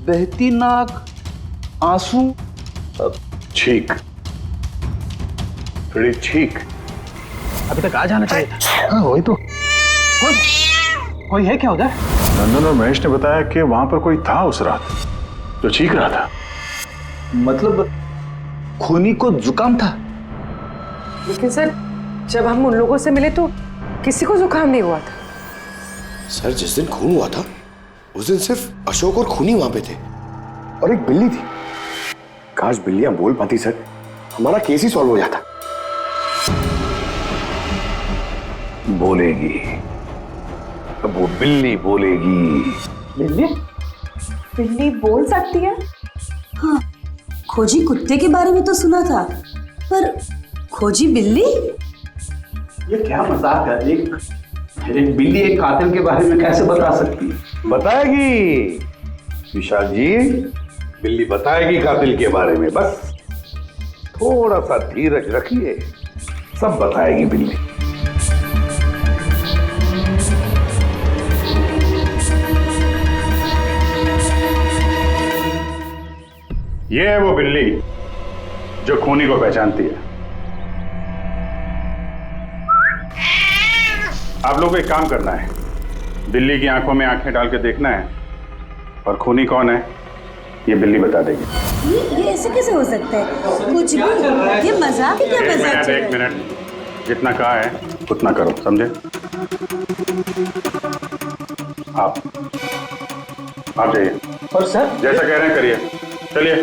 बहती नाक, आंसू, छींक, थोड़ी छींक। अभी तक आ जाना चाहिए था। हाँ वही तो। कोई है क्या उधर? नंदन और महेश ने बताया कि वहां पर कोई था उस रात जो चीख रहा था। मतलब खूनी को जुकाम था? लेकिन सर, जब हम उन लोगों से मिले तो किसी को जुकाम नहीं हुआ था। सर, जिस दिन खून हुआ था उस दिन सिर्फ अशोक और खूनी वहां पे थे, और एक बिल्ली थी। काश बिल्लियां बोल पाती सर, हमारा केस ही सॉल्व हो जाता। बोलेगी, अब वो बिल्ली बोलेगी। बिल्ली बोल सकती है? हाँ, खोजी कुत्ते के बारे में तो सुना था, पर खोजी बिल्ली? ये क्या मजाक है? एक बिल्ली एक कातिल के बारे में कैसे बता सकती है? बताएगी विशाल जी, बिल्ली बताएगी कातिल के बारे में। बस थोड़ा सा धीरज रखिए, सब बताएगी बिल्ली। ये है वो बिल्ली जो खूनी को पहचानती है। आप लोगों को एक काम करना है, बिल्ली की आंखों में आंखें डाल के देखना है, और खूनी कौन है ये बिल्ली बता देगी। ये ऐसे कैसे हो सकता है? कुछ भी, ये मजाक है क्या? मजाक? एक मिनट, जितना कहा है उतना करो, समझे? आप जाइए। और सर जैसा कह रहे हैं करिए, चलिए।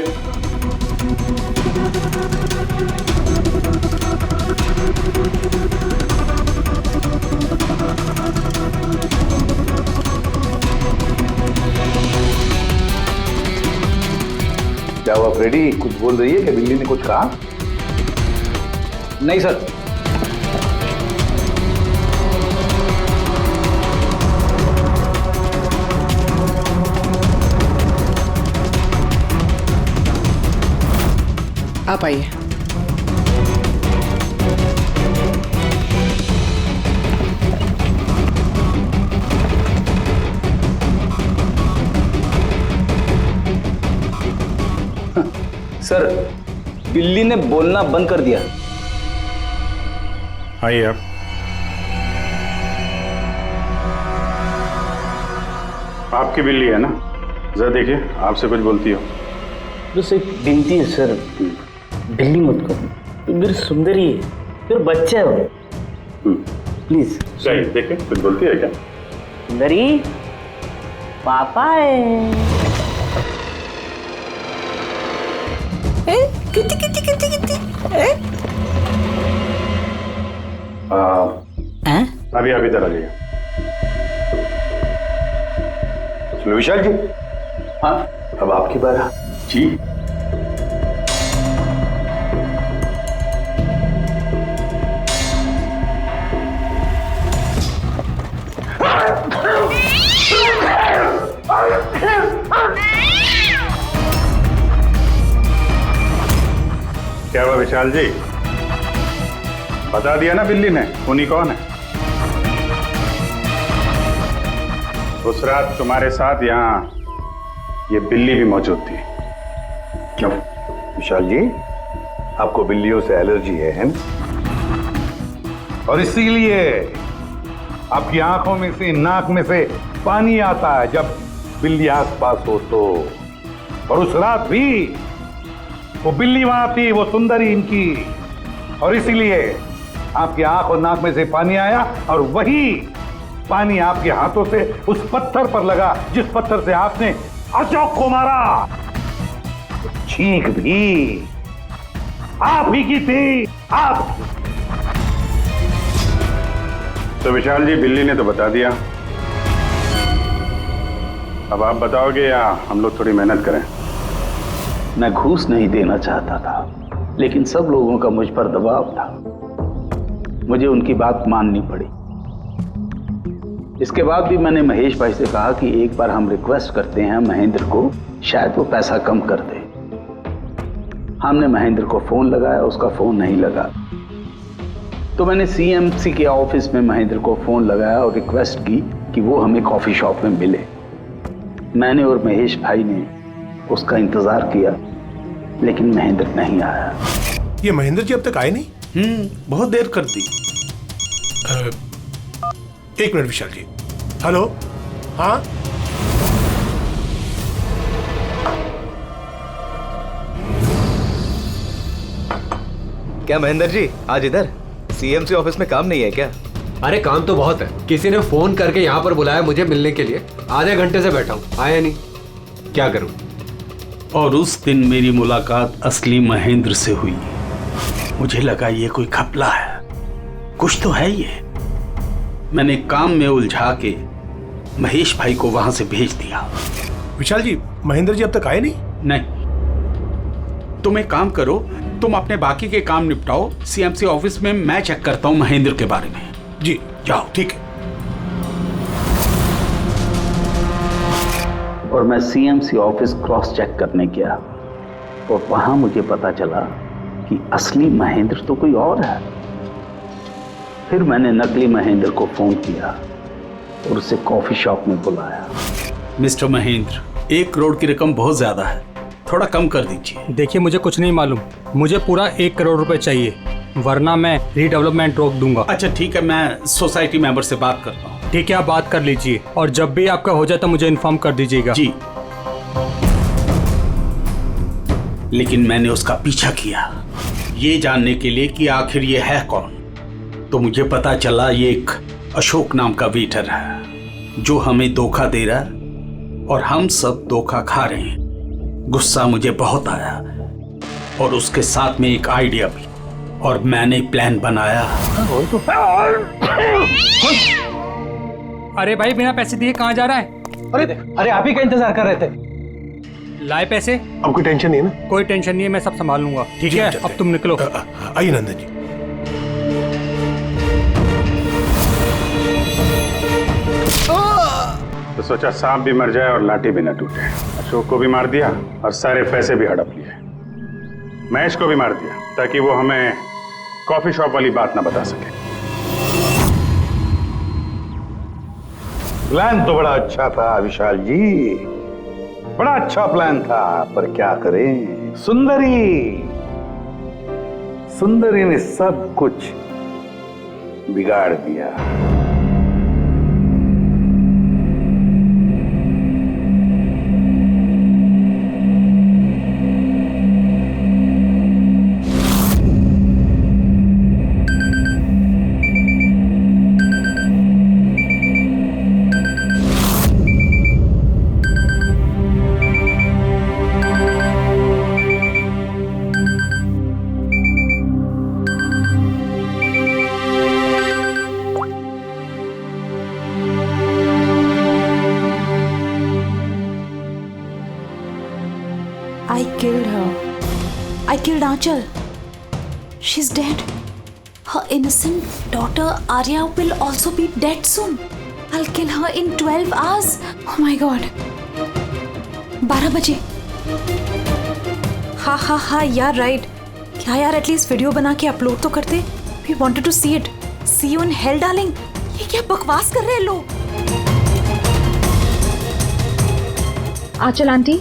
क्या हुआ फ्रेडी, कुछ बोल रही है कि बिल्ली ने कुछ कहा? नहीं सर। आप आइए। सर, बिल्ली ने बोलना बंद कर दिया। आइए आप। आपकी बिल्ली है ना? जरा देखिए, आपसे कुछ बोलती हो। बस एक विनती है सर, बिल्ली मत करो, मेरी सुंदरी है, मेरा बच्चा है वो, प्लीज। सही, देखिए कुछ बोलती है क्या? सुंदरी, पापा है। कितनी कितनी कितनी कितनी अभी आप इधर आ जाइए। विशाल जी, हाँ अब आपकी बात जी। क्या हुआ विशाल जी? बता दिया ना बिल्ली ने खूनी कौन है? उस रात तुम्हारे साथ यहाँ ये बिल्ली भी मौजूद थी। क्यों विशाल जी, आपको बिल्लियों से एलर्जी है ना? और इसीलिए आपकी आंखों में से, नाक में से पानी आता है जब बिल्ली आसपास हो तो। और उस रात भी वो बिल्ली वहां थी, वो सुंदरी इनकी, और इसीलिए आपकी आंख और नाक में से पानी आया, और वही पानी आपके हाथों से उस पत्थर पर लगा जिस पत्थर से आपने अशोक को मारा। चीख भी आप ही की थी, आप। तो विशाल जी, बिल्ली ने तो बता दिया, अब आप बताओगे या हम लोग थोड़ी मेहनत करें? मैं घूस नहीं देना चाहता था, लेकिन सब लोगों का मुझ पर दबाव था, मुझे उनकी बात माननी पड़ी। इसके बाद भी मैंने महेश भाई से कहा कि एक बार हम रिक्वेस्ट करते हैं महेंद्र को, शायद वो पैसा कम कर दे। हमने महेंद्र को फोन लगाया, उसका फोन नहीं लगा, तो मैंने सीएमसी के ऑफिस में महेंद्र को फोन लगाया और रिक्वेस्ट की कि वो हमें कॉफी शॉप में मिले। मैंने और महेश भाई ने उसका इंतजार किया, लेकिन महेंद्र नहीं आया। ये महेंद्र जी अब तक आए नहीं? बहुत देर कर दी। एक मिनट विशाल जी। हेलो, हाँ क्या महेंद्र जी आज इधर? सीएमसी ऑफिस में काम नहीं है क्या? अरे काम तो बहुत है, किसी ने फोन करके यहाँ पर बुलाया मुझे मिलने के लिए, आधे घंटे से बैठा हूँ, आया नहीं, क्या करूँ? और उस दिन मेरी मुलाकात असली महेंद्र से हुई। मुझे लगा ये कोई घपला है, कुछ तो है ये। मैंने काम में उलझा के महेश भाई को वहां से भेज दिया। विशाल जी, महेंद्र जी अब तक आए नहीं? नहीं, तुम एक काम करो, तुम अपने बाकी के काम निपटाओ, सीएमसी ऑफिस में मैं चेक करता हूं महेंद्र के बारे में। जी जाओ, ठीक है। और मैं सीएमसी ऑफिस क्रॉस चेक करने गया और वहां मुझे पता चला कि असली महेंद्र तो कोई और है। फिर मैंने नकली महेंद्र को फोन किया और उसे कॉफी शॉप में बुलाया। मिस्टर महेंद्र, 1 करोड़ की रकम बहुत ज्यादा है, थोड़ा कम कर दीजिए। देखिए, मुझे कुछ नहीं मालूम, मुझे पूरा 1 करोड़ रुपए चाहिए, वरना मैं रीडेवलपमेंट रोक दूंगा। अच्छा ठीक है, मैं सोसाइटी मेंबर से बात करता हूँ। ठीक है, आप बात कर लीजिए और जब भी आपका हो जाए तो मुझे इन्फॉर्म कर दीजिएगा। जी। लेकिन मैंने उसका पीछा किया ये जानने के लिए कि आखिर ये है कौन, तो मुझे पता चला ये एक अशोक नाम का वेटर है। जो हमें धोखा दे रहा है और हम सब धोखा खा रहे हैं। गुस्सा मुझे बहुत आया और उसके साथ में एक आइडिया भी, और मैंने प्लान बनाया। अरे भाई, बिना पैसे दिए कहाँ जा रहा है? अरे आप ही का इंतजार कर रहे थे। लाए पैसे? अब कोई टेंशन नहीं है ना? कोई टेंशन नहीं है, मैं सब संभाल लूंगा। ठीक है, अब तुम निकलो। आइए नंदन जी। तो सोचा सांप भी मर जाए और लाठी भी न टूटे। अशोक को भी मार दिया और सारे पैसे भी हड़प लिए। महेश को भी मार दिया ताकि वो हमें कॉफी शॉप वाली बात ना बता सके। प्लान तो बड़ा अच्छा था विशाल जी, बड़ा अच्छा प्लान था, पर क्या करें, सुंदरी ने सब कुछ बिगाड़ दिया। I killed her. I killed Aanchal. She's dead. Her innocent daughter Arya will also be dead soon. I'll kill her in 12 hours. Oh my god. 12 बजे. हाँ यार राइट. क्या यार एटलीस्ट वीडियो बना के अपलोड तो करते. We wanted to see it. See you in hell darling. ये क्या बकवास कर रहे हैं लोग. आंचल आंटी,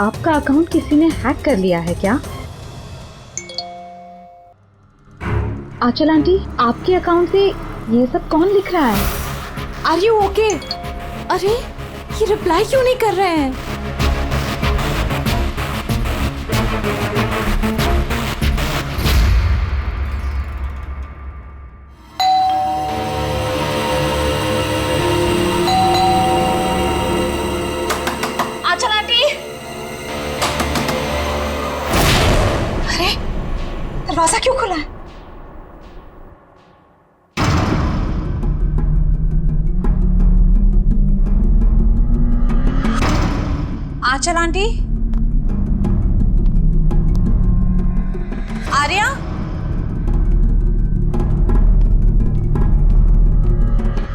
आपका अकाउंट किसी ने हैक कर लिया है क्या? आंचल आंटी, आपके अकाउंट से ये सब कौन लिख रहा है? Are you okay? अरे ये रिप्लाई क्यों नहीं कर रहे हैं? आंचल आंटी, अरे दरवाजा क्यों खुला है? आंचल आंटी, आर्या,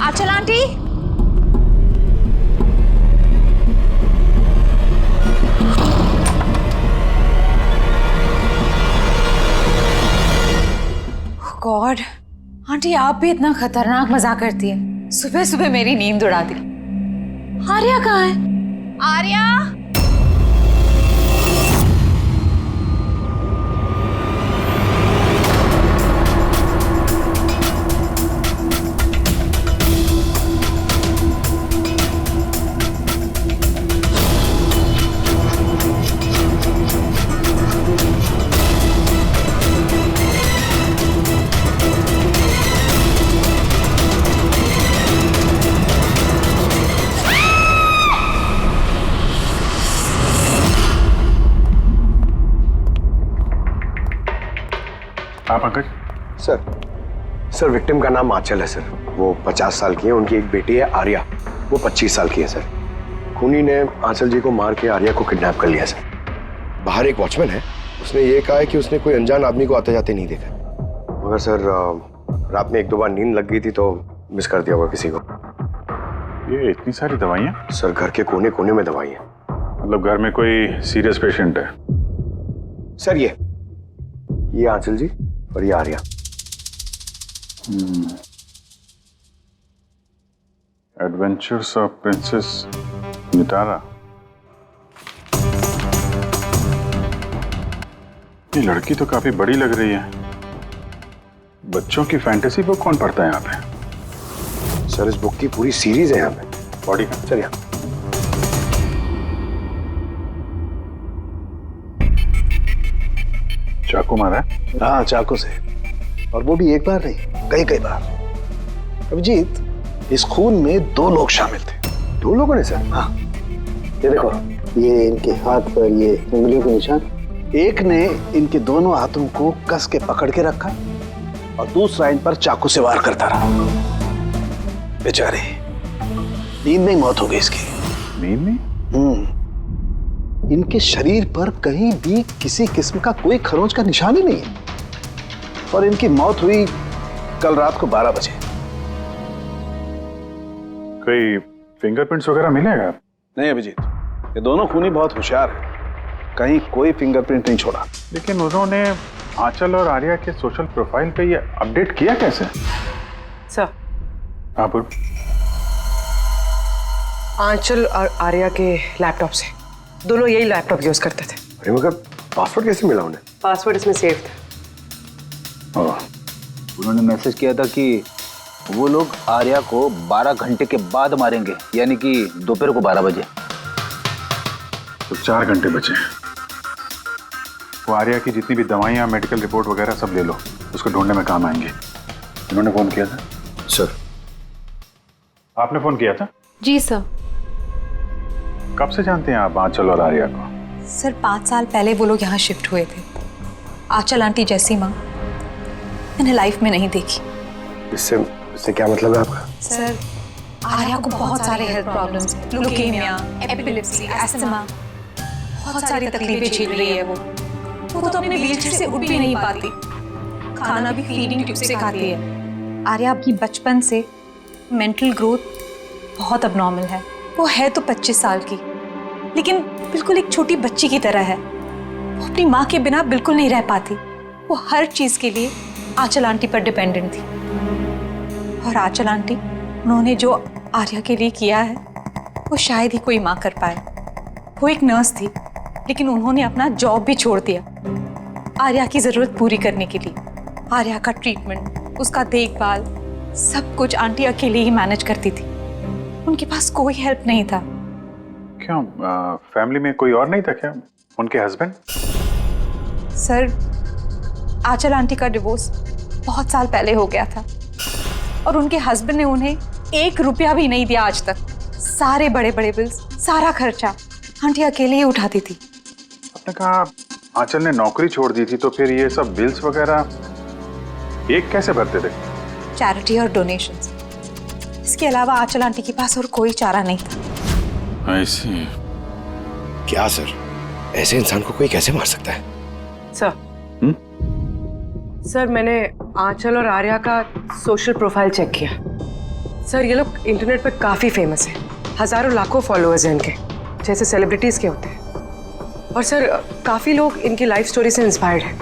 आंचल आंटी, गॉड, आंटी आप भी इतना खतरनाक मजाक करती है। सुबह सुबह मेरी नींद उड़ा दी। आर्या कहाँ है? आर्या, हाँ पंकज। सर विक्टिम का नाम आंचल है सर। वो 50 साल की है, उनकी एक बेटी है आर्या, वो 25 साल की है सर। खूनी ने आंचल जी को मार के आर्या को किडनैप कर लिया सर। बाहर एक वॉचमैन है, उसने ये कहा है कि उसने कोई अनजान आदमी को आते जाते नहीं देखा। मगर सर रात में 1-2 बार नींद लग गई थी तो मिस कर दिया होगा किसी को। ये इतनी सारी दवाइयाँ? सर घर के कोने कोने में दवाई है। मतलब घर में कोई सीरियस पेशेंट है? सर ये आंचल जी और ये Arya. Adventures of princess Nitara. ये लड़की तो काफी बड़ी लग रही है। बच्चों की फैंटेसी बुक कौन पढ़ता है यहाँ पे? सर इस बुक की पूरी सीरीज है यहाँ पे। बॉडी का? सर यहाँ चाकू मारा है? हाँ चाकू से, और वो भी एक बार नहीं, कई बार। अभिजीत, इस खून में 2 लोग शामिल थे। 2 लोगों ने सर? हाँ, ये देखो, ये इनके हाथ पर ये उंगलियों के निशान। एक ने इनके दोनों हाथों को कस के पकड़ के रखा और दूसरा इन पर चाकू से वार करता रहा। बेचारे, नींद में मौत हो गई इसकी। नींद में? इनके शरीर पर कहीं भी किसी किस्म का कोई खरोंच का निशान ही नहीं है और इनकी मौत हुई कल रात को 12 बजे। कोई फिंगरप्रिंट्स वगैरह मिलेगा? नहीं अभिजीत, ये दोनों खूनी बहुत होशियार हैं, कहीं कोई फिंगरप्रिंट नहीं छोड़ा। लेकिन उन्होंने आंचल और आर्या के सोशल प्रोफाइल पे ये अपडेट किया कैसे? सर, हाँ बोल। आंचल और आर्या के लैपटॉप से, दोनों यही लैपटॉप यूज करते थे। अरे मगर पासवर्ड कैसे मिला उन्हें? पासवर्ड इसमें सेव था। उन्होंने मैसेज किया था कि वो लोग आर्या को 12 घंटे के बाद मारेंगे, यानी कि दोपहर को 12 बजे। तो 4 घंटे बचे। वो आर्या की जितनी भी दवाइयाँ, मेडिकल रिपोर्ट वगैरह सब ले लो, उसको ढूंढने में काम आएंगे। इन्होंने फोन किया था? सर। आपने फोन किया था? जी सर। कब से जानते हैं आप आंचल और आर्या को? सर 5 साल पहले वो लोग यहाँ शिफ्ट हुए थे। आंचल आंटी जैसी माँ मैंने लाइफ में नहीं देखी। इससे क्या मतलब है आपका? सर, आर्या को बहुत सारे हेल्थ प्रॉब्लम्स हैं, ल्यूकेमिया, एपिलेप्सी, अस्थमा, बहुत सारी तकलीफें झेल रही है वो तो अपने व्हीलचेयर से उठ भी नहीं पाती, खाना भी फीडिंग ट्यूब से खाती है। आर्या की बचपन से मेंटल ग्रोथ बहुत अबनॉर्मल है। वो है तो 25 साल की, लेकिन बिल्कुल एक छोटी बच्ची की तरह है। वो अपनी माँ के बिना बिल्कुल नहीं रह पाती। वो हर चीज़ के लिए आंचल आंटी पर डिपेंडेंट थी। और आंचल आंटी, उन्होंने जो आर्या के लिए किया है वो शायद ही कोई माँ कर पाए। वो एक नर्स थी, लेकिन उन्होंने अपना जॉब भी छोड़ दिया आर्या की ज़रूरत पूरी करने के लिए। आर्या का ट्रीटमेंट, उसका देखभाल, सब कुछ आंटी अकेले ही मैनेज करती थी। उनके पास कोई हेल्प नहीं था। क्यों? फैमिली में कोई और नहीं था क्या? उनके हस्बैंड? सर, आंचल आंटी का डिवोर्स बहुत साल पहले हो गया था और उनके हस्बैंड ने उन्हें 1 रुपया भी नहीं दिया आज तक। सारे बड़े बड़े बिल्स, सारा खर्चा आंटी अकेले ही उठाती थी। आपने कहा आंचल ने नौकरी छोड़ दी थी, तो फिर ये सब बिल्स वगैरह एक कैसे भरते थे? चैरिटी और डोनेशंस। इसके अलावा आंचल आंटी के पास और कोई चारा नहीं था। ऐसे क्या सर, ऐसे इंसान को कोई कैसे मार सकता है? सर, सर मैंने आंचल और आर्या का सोशल प्रोफाइल चेक किया। सर, ये लोग इंटरनेट पे काफ़ी फेमस हैं। हज़ारों लाखों फॉलोअर्स हैं इनके, जैसे सेलिब्रिटीज़ के होते हैं। और सर, काफ़ी लोग इनकी लाइफ स्टोरी से इंस्पायर्ड हैं।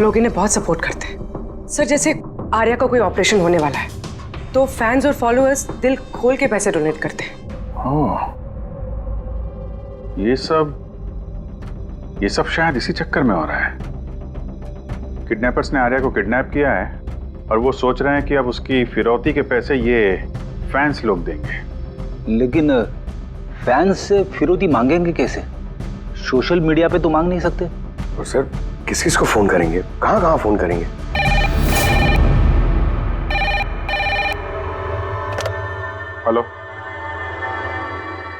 लोग इन्हें बहुत सपोर्ट करते हैं। सर, जैसे आर्या का कोई ऑपरेशन होने वाला है तो फैंस और फॉलोअर्स दिल खोल के पैसे डोनेट करते हैं। ये सब शायद इसी चक्कर में हो रहा है। किडनैपर्स ने आर्या को किडनैप किया है और वो सोच रहे हैं कि अब उसकी फिरौती के पैसे ये फैंस लोग देंगे। लेकिन फैंस से फिरौती मांगेंगे कैसे? सोशल मीडिया पे तो मांग नहीं सकते। और सर, किस किस को फोन करेंगे? कहाँ फोन करेंगे? Hello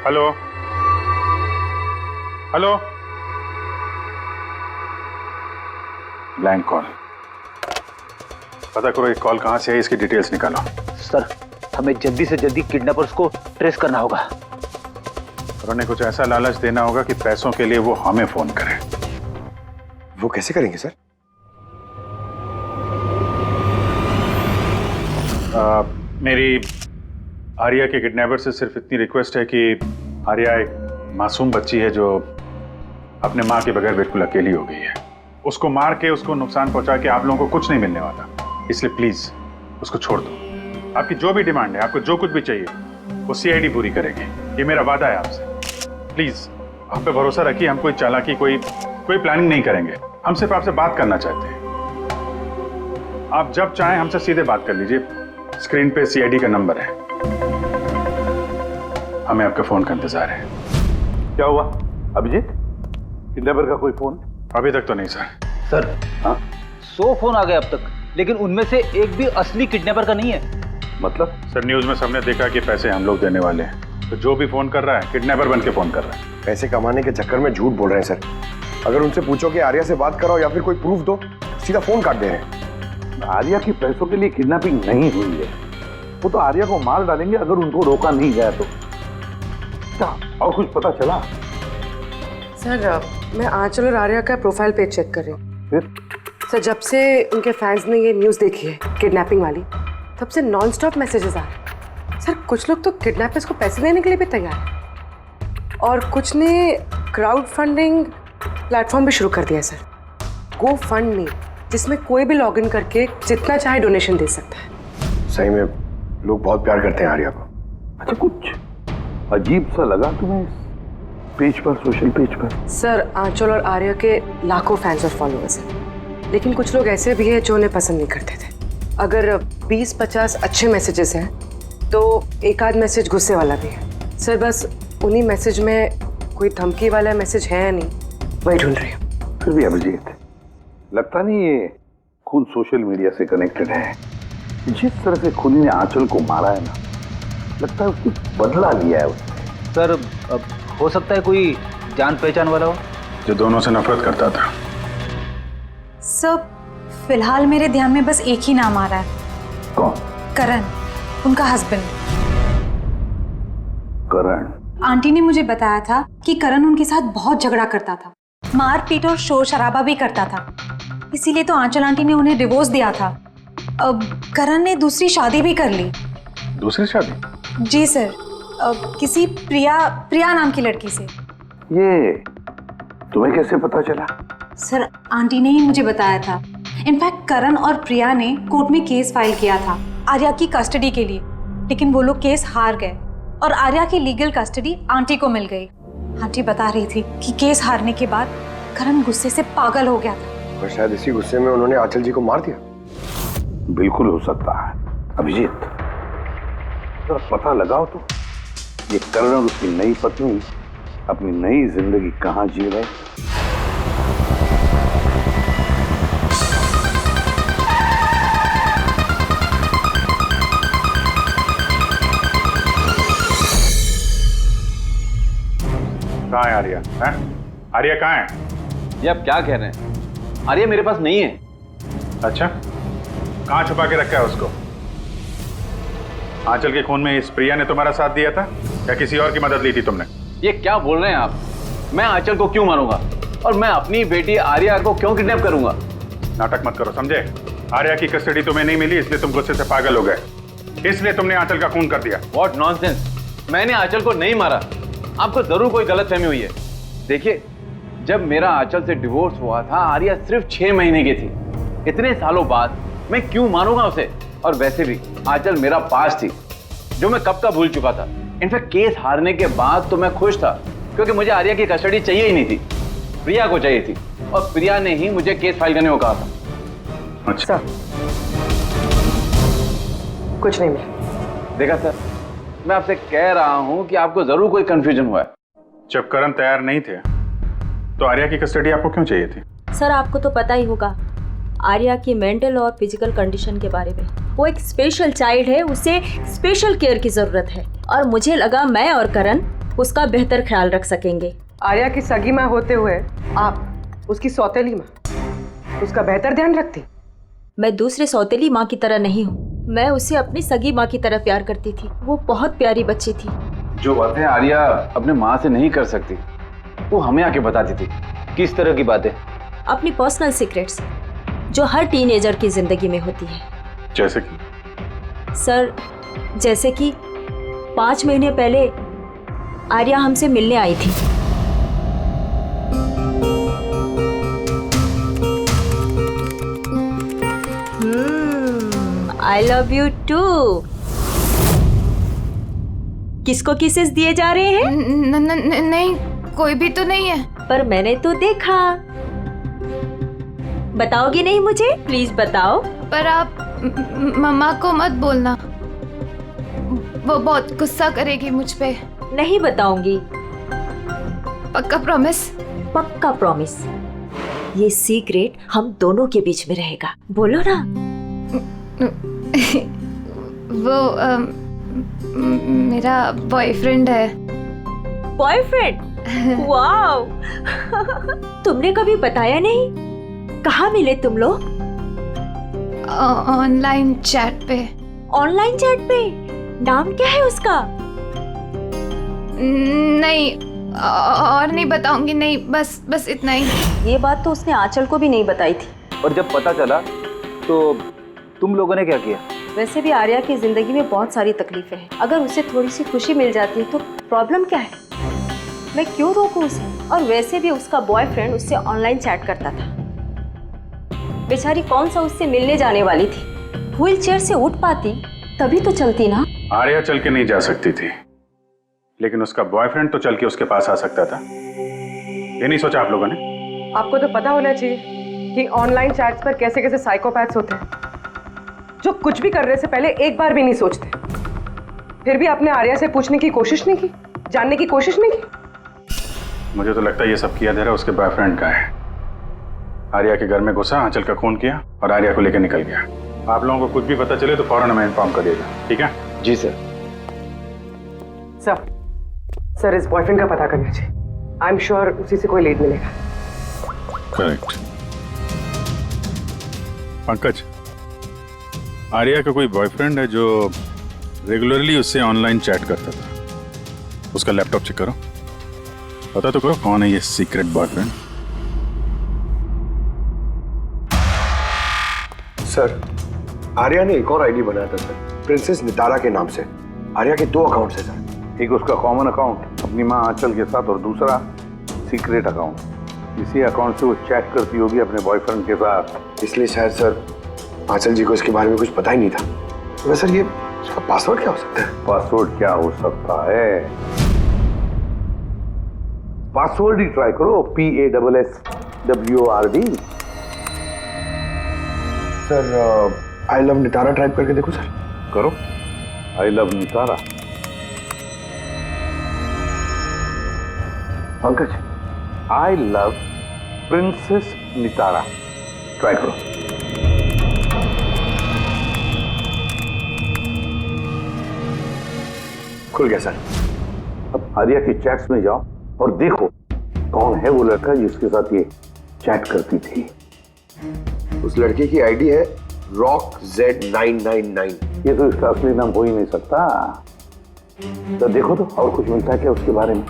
hello hello. Blank call. पता करो ये कॉल कहां से है, इसकी डिटेल्स निकालो। सर, हमें जल्दी से जल्दी किडनैपर्स को ट्रेस करना होगा। और उन्हें कुछ ऐसा लालच देना होगा कि पैसों के लिए वो हमें फोन करें। वो कैसे करेंगे सर? मेरी आर्या के किडनैपर से सिर्फ इतनी रिक्वेस्ट है कि आर्या एक मासूम बच्ची है जो अपने माँ के बगैर बिल्कुल अकेली हो गई है। उसको मार के, उसको नुकसान पहुंचा के आप लोगों को कुछ नहीं मिलने वाला, इसलिए प्लीज उसको छोड़ दो। आपकी जो भी डिमांड है, आपको जो कुछ भी चाहिए, वो सीआईडी पूरी करेगी। ये मेरा वादा है आपसे। प्लीज आप पे भरोसा रखिए। हम कोई चालाकी, कोई प्लानिंग नहीं करेंगे। हम सिर्फ आपसे बात करना चाहते हैं। आप जब चाहें हमसे सीधे बात कर लीजिए। स्क्रीन पे सीआईडी का नंबर है। हमें आपके फोन का इंतजार है। क्या हुआ अभिजीत? किडनैपर का कोई फोन? अभी तक तो नहीं सर। सर, 100 फोन आ गए अब तक, लेकिन उनमें से एक भी असली किडनैपर का नहीं है। मतलब? सर न्यूज में सबने देखा कि पैसे हम लोग देने वाले हैं, तो जो भी फोन कर रहा है किडनैपर बन के फोन कर रहा है। पैसे कमाने के चक्कर में झूठ बोल रहे हैं सर। अगर उनसे पूछो कि आर्या से बात कराओ या फिर कोई प्रूफ दो, सीधा फोन काट दे रहे हैं। आर्या की पैसों के लिए किडनैपिंग नहीं हुई है। वो तो आर्या को मार डालेंगे अगर उनको रोका नहीं गया तो। क्या और कुछ पता चला? सर मैं आंचल और आर्या का प्रोफाइल पेज चेक कर रही हूँ। फिर? सर जब से उनके फैंस ने ये न्यूज़ देखी है किडनैपिंग वाली, तब से नॉन स्टॉप मैसेजेस आ रहे हैं। सर कुछ लोग तो किडनैपर्स को पैसे देने के लिए भी तैयार हैं और कुछ ने क्राउड फंडिंग प्लेटफॉर्म भी शुरू कर दिया है सर, गो फंड मी, जिसमें कोई भी लॉगिन करके जितना चाहे डोनेशन दे सकता है। सही में लोग बहुत प्यार करते हैं आर्या को। अच्छा कुछ अजीब सा लगा तुम्हें पेज पर, सोशल पेज पर? सर आंचल और आर्या के लाखों फैंस और फॉलोअर्स हैं, लेकिन कुछ लोग ऐसे भी हैं जो उन्हें पसंद नहीं करते थे। अगर 20-50 अच्छे मैसेजेस हैं तो एक आध मैसेज गुस्से वाला भी है। सर बस उन्हीं मैसेज में कोई धमकी वाला मैसेज है या नहीं, वही ढूंढ रही हूँ। फिर भी अभिजीत, लगता नहीं ये खून सोशल मीडिया से कनेक्टेड है। जिस तरह से खूनी ने आंचल को मारा है ना, लगता है उसने बदला लिया है उसने। सर हो सकता है कोई जान पहचान वाला हो जो दोनों से नफरत करता था। सर फिलहाल मेरे ध्यान में बस एक ही नाम आ रहा है। कौन? करण, उनका हस्बैंड। करण? आंटी ने मुझे बताया था कि करण उनके साथ बहुत झगड़ा करता था, मारपीट और शोर शराबा भी करता था, इसीलिए तो आंचल आंटी ने उन्हें डिवोर्स दिया था। अब करण ने दूसरी शादी भी कर ली। दूसरी शादी? जी सर, किसी प्रिया नाम की लड़की से। ये तुम्हें कैसे पता चला? सर आंटी ने ही मुझे बताया था। इनफैक्ट करण और प्रिया ने कोर्ट में केस फाइल किया था आर्या की कस्टडी के लिए, लेकिन वो लोग केस हार गए और आर्या की लीगल कस्टडी आंटी को मिल गई। आंटी बता रही थी कि केस हारने के बाद करण गुस्से से पागल हो गया था और शायद इसी गुस्से में उन्होंने आंचल जी को मार दिया। बिल्कुल हो सकता है। अभिजीत जरा पता लगाओ तो, ये करण और उसकी नई पत्नी अपनी नई जिंदगी कहाँ जी रहे। कहाँ है आर्या? हैं? आर्या कहाँ है? ये आप क्या कह रहे हैं? आर्या मेरे पास नहीं है। अच्छा, कहाँ छुपा के रखा है उसको? आंचल के खून में इस प्रिया ने तुम्हारा साथ दिया था या किसी और की मदद ली थी तुमने? ये क्या बोल रहे हैं आप? मैं आंचल को क्यों मारूंगा और मैं अपनी बेटी आर्या को क्यों किडनैप करूंगा? नाटक मत करो, समझे? आर्या की कस्टडी तुम्हें नहीं मिली इसलिए तुम गुस्से से पागल हो गए, इसलिए तुमने आंचल का खून कर दिया। What nonsense! मैंने आंचल को नहीं मारा। आपको जरूर कोई गलतफहमी हुई है। देखिए, जब मेरा आंचल से डिवोर्स हुआ था आर्या सिर्फ 6 महीने की थी। इतने सालों बाद मैं क्यों मारूंगा उसे? और वैसे भी आंचल मेरा पास थी जो मैं कब का भूल चुका था। इनफैक्ट केस हारने के बाद तो मैं खुश था क्योंकि मुझे आर्या की कस्टडी चाहिए ही नहीं थी, प्रिया को चाहिए थी और प्रिया ने ही मुझे केस फाइल करने को कहा था। अच्छा, कुछ नहीं मिला। देखा सर, मैं आपसे कह रहा हूं कि आपको जरूर कोई कंफ्यूजन हुआ है। जब करण तैयार नहीं थे तो आर्या की कस्टडी आपको क्यों चाहिए थी? सर आपको तो पता ही होगा आर्या की मेंटल और फिजिकल कंडीशन के बारे में। वो एक स्पेशल चाइल्ड है, उसे स्पेशल केयर की जरूरत है और मुझे लगा मैं और करण उसका बेहतर ख्याल रख सकेंगे। आर्या की सगी माँ होते हुए आप उसकी सौतेली माँ, उसका बेहतर ध्यान रखती? मैं दूसरे सौतेली माँ की तरह नहीं हूँ, मैं उसे अपनी सगी माँ की तरह प्यार करती थी। वो बहुत प्यारी बच्ची थी। जो बातें आर्या अपने माँ से नहीं कर सकती वो हमें आके बताती थी। किस तरह की बातें? अपनी पर्सनल सीक्रेट्स जो हर टीनेजर की जिंदगी में होती है। जैसे कि? सर जैसे कि 5 महीने पहले आर्या हमसे मिलने आई थी। I love you too. किसको किसेस दिए जा रहे हैं? नहीं, कोई भी तो नहीं है। पर मैंने तो देखा। बताओगी नहीं मुझे? प्लीज बताओ। पर आप मम्मा को मत बोलना, वो बहुत गुस्सा करेगी मुझ पे। नहीं बताऊंगी। पक्का प्रॉमिस? पक्का प्रॉमिस। ये सीक्रेट हम दोनों के बीच में रहेगा। बोलो ना। वो मेरा बॉयफ्रेंड है। बॉयफ्रेंड? वाओ। तुमने कभी बताया नहीं। कहाँ मिले तुम लोग? ऑनलाइन चैट पे। ऑनलाइन चैट पे? नाम क्या है उसका? नहीं, और नहीं बताऊंगी। नहीं, बस इतना ही। ये बात तो उसने आंचल को भी नहीं बताई थी। और जब पता चला तो तुम लोगों ने क्या किया? वैसे भी आर्या की जिंदगी में बहुत सारी तकलीफें हैं। अगर उसे थोड़ी सी खुशी मिल जाती है तो प्रॉब्लम क्या है? मैं क्यों रोकूं उसे? और वैसे भी उसका बॉयफ्रेंड उससे ऑनलाइन चैट करता था। बेचारी कौन सा उससे मिलने जाने वाली थी? व्हील चेयर से उठ पाती तभी तो चलती ना। आर्या चल के नहीं जा सकती थी, लेकिन उसका बॉयफ्रेंड तो चल के उसके पास आ सकता था। ये नहीं सोचा आप लोगों ने? आपको तो पता होना चाहिए कि ऑनलाइन चैट्स पर कैसे कैसे साइकोपैथ्स होते हैं, जो कुछ भी करने से पहले एक बार भी नहीं सोचते। फिर भी आपने आर्या से पूछने की कोशिश नहीं की, जानने की कोशिश नहीं की? मुझे तो लगता है ये सब किया धरा उसके बॉयफ्रेंड का है। आर्या के घर में घुसा, आंचल का खून किया और आर्या को लेकर निकल गया। आप लोगों को कुछ भी पता चले तो फौरन हमें इन्फॉर्म करिएगा, ठीक है? जी सर। सर इस बॉयफ्रेंड का पता करना चाहिए। आई एम श्योर उसी से कोई लीड मिलेगा। करेक्ट। पंकज, आर्या का कोई बॉयफ्रेंड है जो रेगुलरली उससे ऑनलाइन चैट करता था। उसका लैपटॉप चेक करो, पता तो करो कौन है ये सीक्रेट बॉयफ्रेंड। सर, आर्या ने एक और आईडी बनाया था सर, प्रिंसेस नितारा के नाम से। आर्या के 2 अकाउंट है सर। एक उसका कॉमन अकाउंट अपनी माँ आंचल के साथ और दूसरा सीक्रेट अकाउंट। इसी अकाउंट से वो चैट करती होगी अपने बॉयफ्रेंड के साथ। इसलिए शायद सर आंचल जी को इसके बारे में कुछ पता ही नहीं था। तो सर ये उसका पासवर्ड क्या हो सकता है? पासवर्ड क्या हो सकता है? पासवर्ड ही ट्राई करो, PASSWORD। Sir I love Nitara type करके देखो सर। करो, I love Nitara. Pankaj, I love princess Nitara, try करो। खुल गया सर। अब आर्या की चैट्स में जाओ और देखो कौन है वो लड़का जिसके साथ ये चैट करती थी। उस लड़के की आईडी है RockZ999। ये तो इसका असली नाम हो ही नहीं सकता। तो देखो तो और कुछ मिलता है क्या उसके बारे में?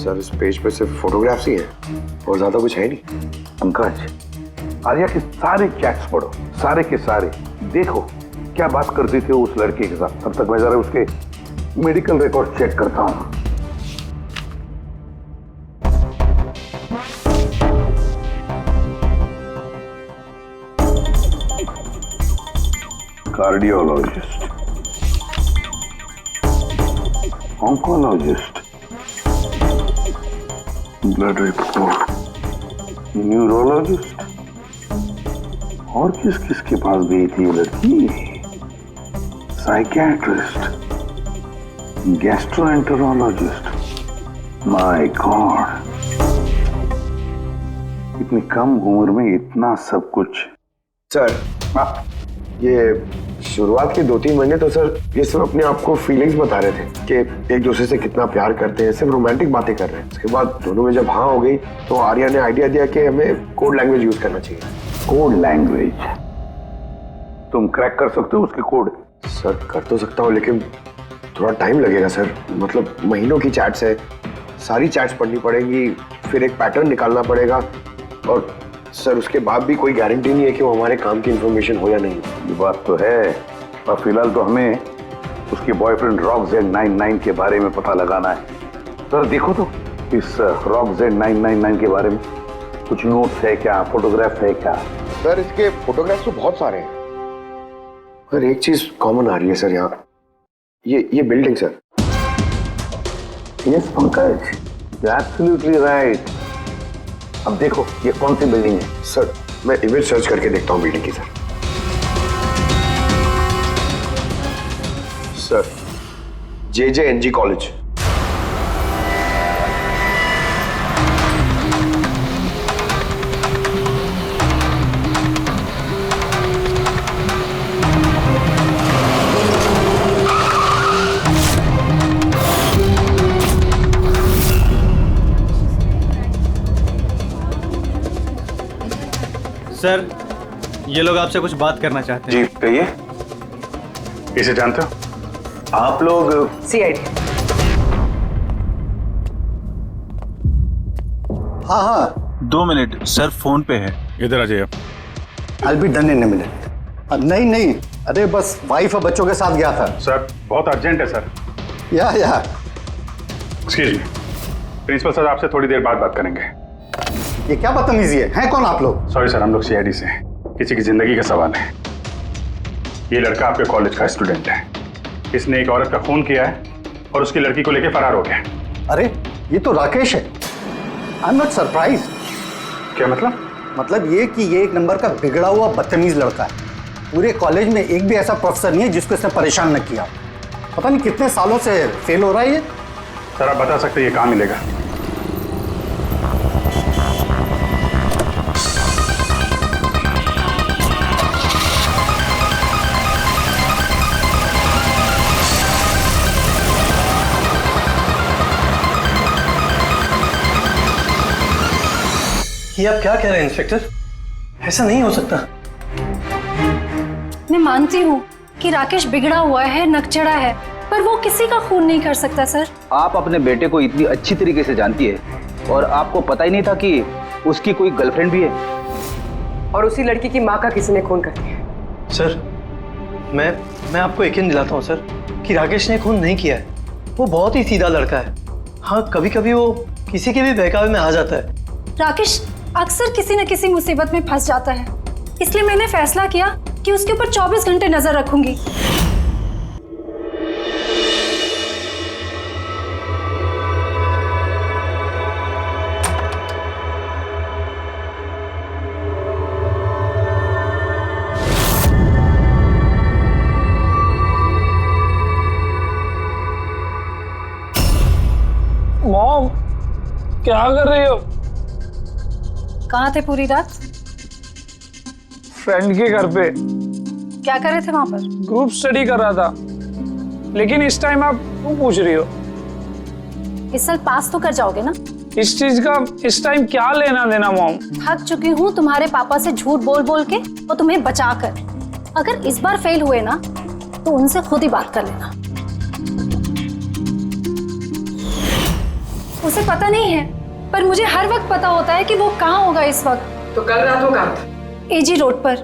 सर इस पेज पे सिर्फ फोटोग्राफ्स ही हैं और ज्यादा कुछ है नहीं। पंकज, आर्या के सारे चैट्स पढ़ो, सारे के सारे। देखो क्या बात करती थी उस लड़के के साथ। तब तक मैं जरा उसके मेडिकल रिकॉर्ड चेक करता हूं। Cardiologist, oncologist, blood report, neurologist, और किस किस के पास गई थी ये लड़की? Psychiatrist, gastroenterologist. माय गॉड, इतनी कम उम्र में इतना सब कुछ। सर ये शुरुआत के 2-3 महीने तो सर ये सब अपने आप को फीलिंग्स बता रहे थे कि एक दूसरे से कितना प्यार करते हैं, सिर्फ रोमांटिक बातें कर रहे हैं। उसके बाद दोनों में जब हाँ हो गई तो आर्या ने आइडिया दिया कि हमें कोड लैंग्वेज यूज करना चाहिए। Code language? तुम क्रैक कर सकते हो उसके कोड? सर कर तो सकता हूँ, लेकिन थोड़ा टाइम लगेगा सर। मतलब महीनों की चैट्स है, सारी चैट्स पढ़नी पड़ेंगी, फिर एक पैटर्न निकालना पड़ेगा, और सर उसके बाद भी कोई गारंटी नहीं है कि वो हमारे काम की इंफॉर्मेशन हो या नहीं। ये बात तो है, और फिलहाल तो हमें उसके बॉयफ्रेंड RockZ999 के बारे में पता लगाना है। सर देखो तो इस RockZ999 के बारे में कुछ नोट्स है क्या, फोटोग्राफ है क्या? सर इसके फोटोग्राफ्स तो बहुत सारे हैं, पर एक चीज कॉमन आ रही है सर यहाँ, ये building sir. Yes Pankaj, you absolutely right. अब देखो ये कौन सी बिल्डिंग है? सर मैं इमेज सर्च करके देखता हूँ बिल्डिंग की। Sir JJNG college. सर, ये लोग आपसे कुछ बात करना चाहते हैं। जी कहिए। इसे जानते हो आप लोग? सीआईडी। हाँ हाँ 2 मिनट सर, फोन पे है। इधर आ जाइए। I'll be done in a minute। नहीं, अरे बस वाइफ और बच्चों के साथ गया था। सर बहुत अर्जेंट है सर। या एक्सक्यूज मी, प्रिंसिपल सर आपसे थोड़ी देर बाद बात करेंगे। ये क्या बदतमीजी है? हैं कौन आप लोग? सॉरी सर, हम लोग सीआईडी से हैं। किसी की जिंदगी का सवाल है। ये लड़का आपके कॉलेज का स्टूडेंट है। इसने एक औरत का खून किया है और उसकी लड़की को लेके फरार हो गया। अरे ये तो राकेश है। I am not surprise. क्या मतलब? मतलब ये कि ये एक नंबर का बिगड़ा हुआ बदतमीज लड़का है। पूरे कॉलेज में एक भी ऐसा प्रोफेसर नहीं है जिसको इसने परेशान न किया। पता नहीं कितने सालों से फेल हो रहा है ये। सर आप बता सकते हैं ये कहाँ मिलेगा? ये आप क्या कह रहे हैं इंस्पेक्टर? ऐसा नहीं हो सकता। मैं मानती हूँ कि राकेश बिगड़ा हुआ है, नकचड़ा है, पर वो किसी का खून नहीं कर सकता सर। आप अपने बेटे को इतनी अच्छी तरीके से जानती है और आपको पता ही नहीं था कि उसकी कोई गर्लफ्रेंड भी है। और उसी लड़की की माँ का किसी ने खून कर दिया। सर, मैं आपको यकीन दिलाता हूँ सर कि राकेश ने खून नहीं किया है। वो बहुत ही सीधा लड़का है। हाँ, कभी कभी वो किसी के भी बहकावे में आ जाता है। राकेश अक्सर किसी न किसी मुसीबत में फंस जाता है, इसलिए मैंने फैसला किया कि उसके ऊपर 24 घंटे नजर रखूंगी। मॉम, क्या कर रही हो? कहाँ थे पूरी रात? फ्रेंड के घर पे। क्या कर रहे थे वहां पर? ग्रुप स्टडी कर रहा था। लेकिन इस टाइम आप क्यों पूछ रही हो? इस साल पास तो कर जाओगे ना? इस चीज का इस टाइम क्या लेना देना मॉम? थक चुकी हूँ तुम्हारे पापा से झूठ बोल बोल के और तुम्हें बचा कर। अगर इस बार फेल हुए ना तो उनसे खुद ही बात कर लेना। उसे पता नहीं है, पर मुझे हर वक्त पता होता है कि वो कहाँ होगा इस वक्त। तो कल रात वो कहाँ था? एजी रोड पर।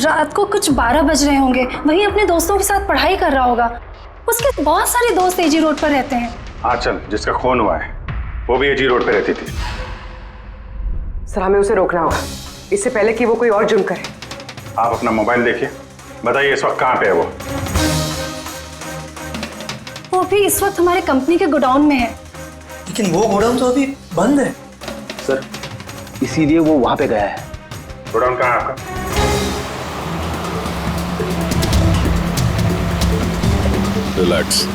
रात को कुछ 12 बज रहे होंगे। वहीं अपने दोस्तों के साथ पढ़ाई कर रहा होगा। उसके बहुत सारे दोस्त एजी रोड पर रहते हैं। आंचल, जिसका खून हुआ है, वो भी एजी रोड पर रहती थी। सर, हमें उसे रोकना होगा इससे पहले कि वो कोई और जुर्म करे। आप अपना मोबाइल देखिए, बताइए इस वक्त कहाँ पे है वो? वो भी इस वक्त हमारे कंपनी के गोडाउन में है। लेकिन वो गोडाउन तो अभी बंद है। सर, इसीलिए वो वहां पे गया है। गोडाउन कहाँ है आपका? रिलैक्स।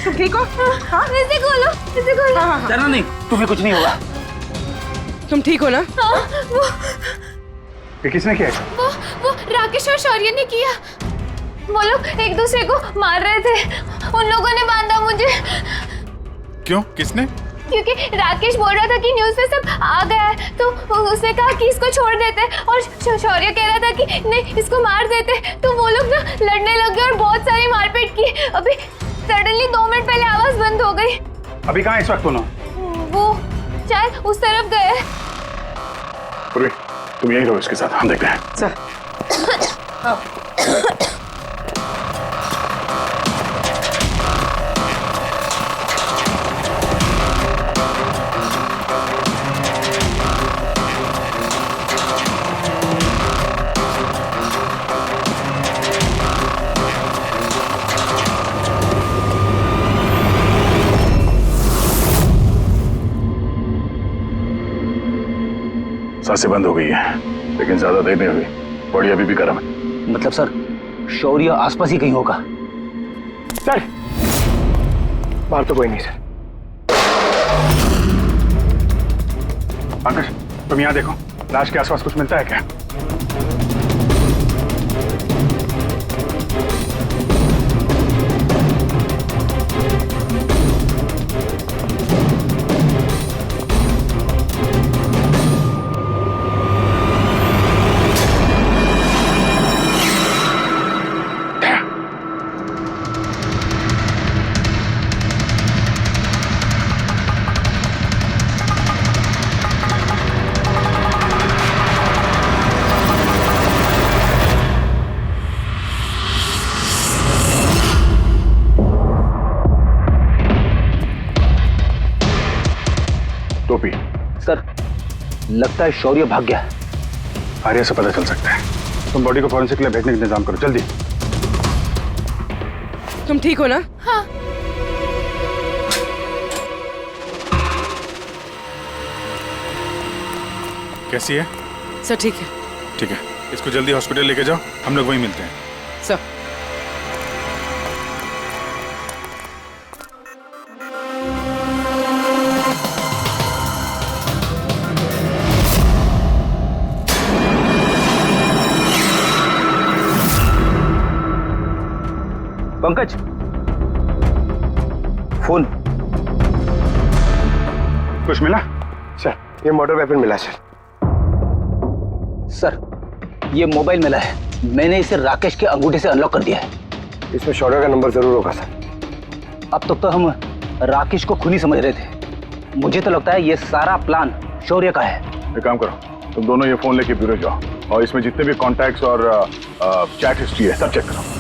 तुम ठीक हो? हाँ, इसे खोलो, इसे खोलो। हाँ, डरना नहीं, तुम्हें कुछ नहीं होगा। तुम ठीक हो ना? ये किसने किया? वो राकेश और शौर्य ने किया। वो लोग एक दूसरे को मार रहे थे। उन लोगों ने बांधा मुझे। क्यों? किसने? क्योंकि राकेश बोल रहा था कि न्यूज़ पे सब आ गया है, तो उसने कहा कि इसको छोड़ देते, और शौर्य कह रहा था कि नहीं, इसको मार देते। तो वो लोग ना लड़ने लग गए और बहुत सारी मारपीट की। अभी सडनली 2 मिनट पहले आवाज बंद हो गई। अभी कहाँ इस वक्त? शायद उस तरफ गए। पूर्वी, तुम यहीं रहो इसके साथ, हम देखते हैं। सर। सांसें बंद हो गई है, लेकिन ज्यादा देर नहीं हुई। बॉडी अभी भी गर्म है। मतलब सर, शौर्य आसपास ही कहीं होगा। सर, बाहर तो कोई नहीं सर। पंकज, तुम यहाँ देखो, लाश के आसपास कुछ मिलता है क्या? टोपी। सर, लगता है शौर्य भाग गया। आर्या से पता चल सकता है। तुम बॉडी को फॉरेंसिक के लिए भेजने का इंतजाम करो, जल्दी। तुम ठीक हो ना? हाँ। कैसी है? सर ठीक है। ठीक है, इसको जल्दी हॉस्पिटल लेके जाओ, हम लोग वहीं मिलते हैं। सर। पंकज, फोन। कुछ मिला? सर, ये मर्डर वेपन मिला सर। सर, ये मोबाइल मिला है। मैंने इसे राकेश के अंगूठे से अनलॉक कर दिया है। इसमें शौर्य का नंबर जरूर होगा सर। अब तक तो हम राकेश को खूनी समझ रहे थे। मुझे तो लगता है ये सारा प्लान शौर्य का है। एक काम करो, तुम दोनों ये फोन लेके ब्यूरो जाओ और इसमें जितने भी कॉन्टैक्ट्स और चैट हिस्ट्री है सब चेक करो।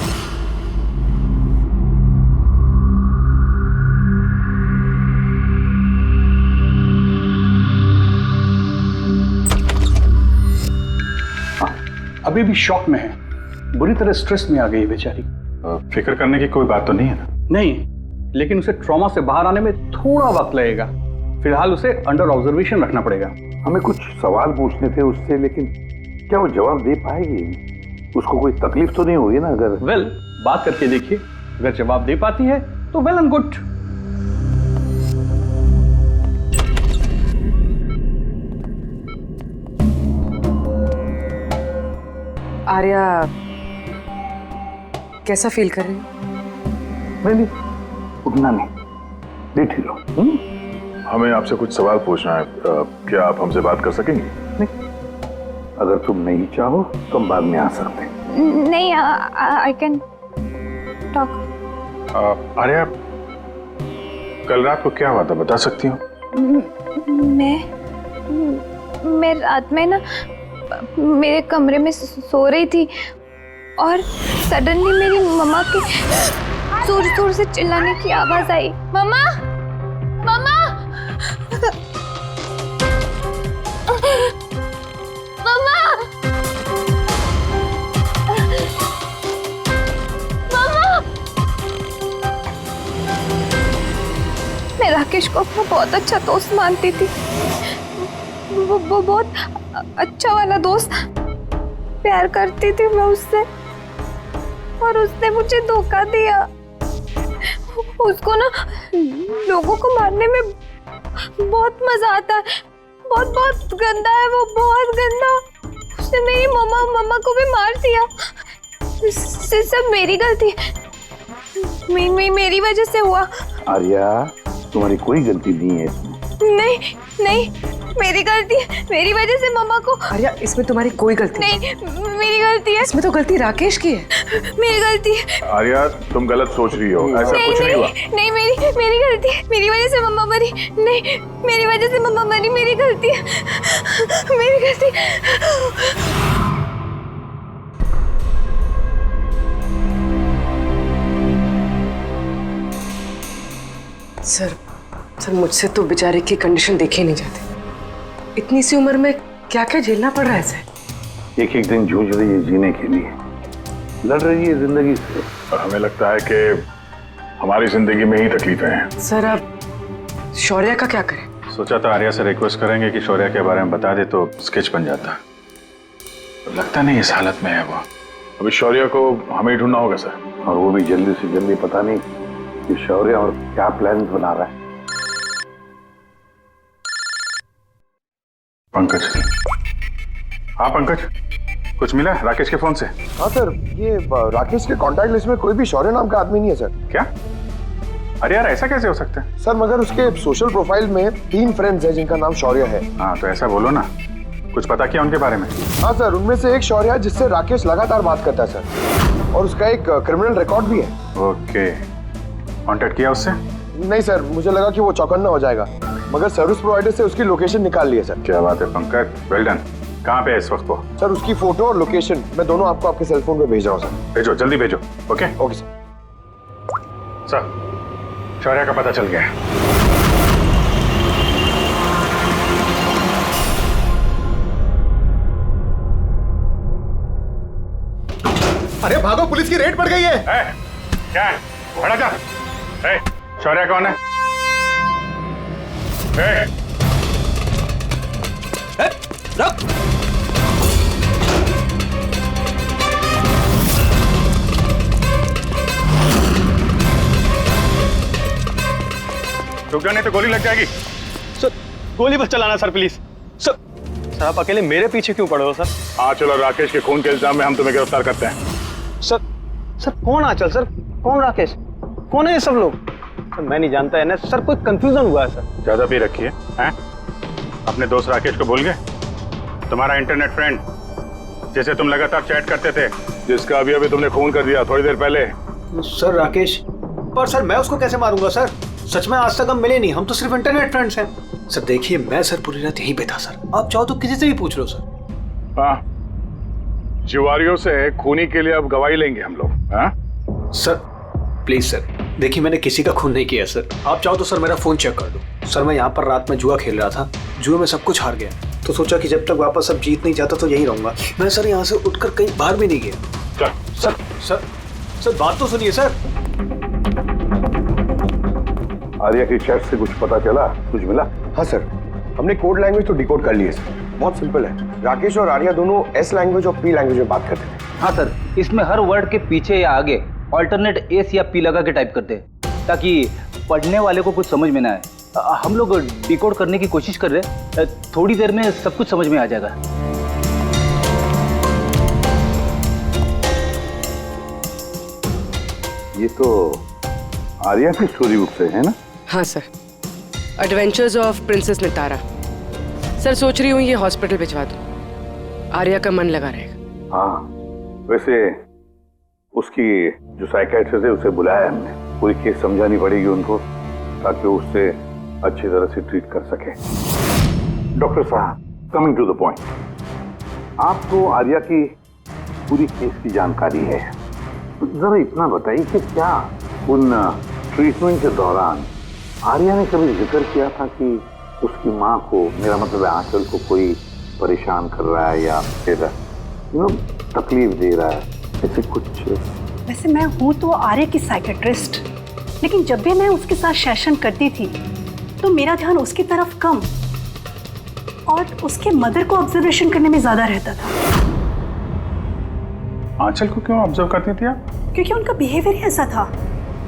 अभी भी शॉक में है, बुरी तरह स्ट्रेस में आ गई है बेचारी। फिक्र करने की कोई बात तो नहीं है ना? नहीं, लेकिन उसे ट्रॉमा से बाहर आने में थोड़ा वक्त लगेगा। फिलहाल उसे अंडर ऑब्जर्वेशन रखना पड़ेगा। हमें कुछ सवाल पूछने थे उससे, लेकिन क्या वो जवाब दे पाएगी? उसको कोई तकलीफ तो नहीं होगी ना? अगर वेल, बात करके देखिए, अगर जवाब दे पाती है तो वेल एंड गुड। आर्या कैसा फील कर रही हो? नहीं, उतना नहीं, लेट ही लो। हमें आपसे कुछ सवाल पूछना है, क्या आप हमसे बात कर सकेंगे? नहीं, अगर तुम नहीं चाहो तो हम बाद में आ सकते हैं। नहीं, आई कैन टॉक। आर्या, कल रात को क्या हुआ था, बता सकती हो? मैं रात में ना मेरे कमरे में सो रही थी और सडनली मेरी मम्मा की जोर जोर से चिल्लाने की आवाज आई। मम्मा, मम्मा, मम्मा, मम्मा। मैं राकेश को अपना बहुत अच्छा दोस्त मानती थी। वो बहुत अच्छा वाला दोस्त, प्यार करती थी मैं उससे, और उसने मुझे धोखा दिया। उसको ना लोगों को मारने में बहुत मजा आता है। बहुत बहुत गंदा है वो, बहुत गंदा। उसने मेरी मम्मा को भी मार दिया। सब मेरी गलती, मेरी वजह से हुआ। आर्या, तुम्हारी कोई गलती नहीं है इसमें। नहीं नहीं, मेरी गलती है, मेरी वजह से मम्मा को। आर्या, इसमें तुम्हारी कोई गलती नहीं, मेरी गलती है। इसमें तो गलती राकेश की है। मेरी गलती है। आर्या, तुम गलत सोच रही हो, ऐसा नहीं, कुछ नहीं हुआ। नहीं, मेरी गलती है। मेरी वजह से मम्मा मरी। नहीं, मेरी वजह से मम्मा मरी। मेरी गलती है, मेरी गलती। सर मुझसे तो बेचारे की कंडीशन देखी नहीं जाती। इतनी सी उम्र में क्या क्या झेलना पड़ रहा है सर। एक एक दिन जूझ रही है जीने के लिए, लड़ रही है जिंदगी से। और हमें लगता है कि हमारी जिंदगी में ही तकलीफें हैं। सर, अब शौर्य का क्या करें? सोचा था आर्या से रिक्वेस्ट करेंगे कि शौर्य के बारे में बता दे तो स्केच बन जाता। तो लगता नहीं इस हालत में है वो। अभी शौर्य को हमें ही ढूंढना होगा सर, और वो भी जल्दी से जल्दी। पता नहीं कि शौर्य और क्या प्लान बना रहा है। पंकज। हाँ पंकज, कुछ मिला राकेश के फोन से? हाँ सर, ये राकेश के कांटेक्ट लिस्ट में कोई भी शौर्य नाम का आदमी नहीं है सर। क्या? अरे यार, ऐसा कैसे हो सकता है? सर, मगर उसके सोशल प्रोफाइल में 3 फ्रेंड्स हैं जिनका नाम शौर्य है। हाँ तो ऐसा बोलो ना, कुछ पता किया उनके बारे में? हाँ सर, उनमें से एक शौर्य है जिससे राकेश लगातार बात करता है सर, और उसका एक क्रिमिनल रिकॉर्ड भी है। ओके, कांटेक्ट किया उससे? नहीं सर, मुझे लगा कि वो चौकन्ना हो जाएगा, मगर सर्विस प्रोवाइडर से उसकी लोकेशन निकाल ली है सर। क्या बात है पंकज, वेल डन। कहाँ पे है इस वक्त वो? सर, उसकी फोटो और लोकेशन मैं दोनों आपको आपके सेल फोन पे भेज रहा हूँ सर। भेजो, जल्दी भेजो। Okay okay sir. सर, शौर्य का पता चल गया है। अरे भागो, पुलिस की रेड पड़ गई है। क्या है? खड़ा जा। शौर्य कौन है? रुक। रुक जा, नहीं तो गोली लग जाएगी। सर, गोली मत चलाना सर, प्लीज। सर, आप अकेले मेरे पीछे क्यों पड़े हो सर? हाँ चलो, राकेश के खून के इल्जाम में हम तुम्हें गिरफ्तार करते हैं। सर कौन आंचल सर? कौन राकेश? कौन है ये सब लोग? सर, मैं नहीं जानता है ना सर, कोई कंफ्यूजन हुआ है सर। ज्यादा भी रखिए हैं? अपने दोस्त राकेश को भूल गए? तुम्हारा इंटरनेट फ्रेंड जिसे तुम लगातार चैट करते थे, जिसका अभी तुमने खून कर दिया थोड़ी देर पहले। सर राकेश, पर सर मैं उसको कैसे मारूंगा सर? सच में आज तक हम मिले नहीं, हम तो सिर्फ इंटरनेट फ्रेंड्स हैं। सर देखिए, मैं सर पूरी रात यहीं पे था सर, आप चाहो तो किसी से भी पूछ लो सर। हाँ, जिवारियों से खूनी के लिए अब गवाही लेंगे हम लोग। हाँ सर, प्लीज सर, देखिए मैंने किसी का खून नहीं किया सर। आप चाहो तो सर मेरा फोन चेक कर दो। सर मैं यहाँ पर रात में जुआ खेल रहा था, जुए में सब कुछ हार गया, तो सोचा कि जब तक वापस अब जीत नहीं जाता तो यहीं रहूंगा मैं। सर यहाँ से उठकर कहीं बाहर भी नहीं गया। सर सर सर बात तो सुनिए सर। आर्या की चैट से कुछ पता चला? कुछ मिला? हाँ सर, हमने कोड लैंग्वेज तो डिकोड कर ली है सर। बहुत सिंपल है, राकेश और आर्या दोनों एस लैंग्वेज और पी लैंग्वेज में बात करते थे। हाँ सर, इसमें हर वर्ड के पीछे या आगे ऑल्टरनेट एस या पी लगा के टाइप करते हैं ताकि पढ़ने वाले को कुछ समझ में ना आए। हम लोग डिकोड करने की कोशिश कर रहे हैं, थोड़ी देर में सब कुछ समझ में आ जाएगा। ये तो आर्या की स्टोरी बुक से है ना? हाँ sir, adventures of princess Nitara. Sir सोच रही हूँ ये हॉस्पिटल भिजवा दूँ, आर्या का मन लगा रहेगा। हाँ, वैसे उसकी जो साइकियाट्रिस्ट है उसे बुलाया हमने, पूरी केस समझानी पड़ेगी उनको ताकि वो उससे अच्छी तरह से ट्रीट कर सके। डॉक्टर साहब, कमिंग टू द पॉइंट, आपको आर्या की पूरी केस की जानकारी है, तो जरा इतना बताइए कि क्या उन ट्रीटमेंट के दौरान आर्या ने कभी जिक्र किया था कि उसकी माँ को, मेरा मतलब है आंचल को, कोई परेशान कर रहा है या फिर तकलीफ दे रहा है, ऐसे कुछ? वैसे मैं हूँ तो आर्या की साइकेट्रिस्ट, लेकिन जब भी मैं उसके साथ सेशन करती थी तो मेरा ध्यान उसकी तरफ कम और उसके मदर को ऑब्जर्वेशन करने में ज्यादा रहता था। आंचल को क्यों ऑब्जर्व करती थी आप? क्योंकि उनका बिहेवियर ही ऐसा था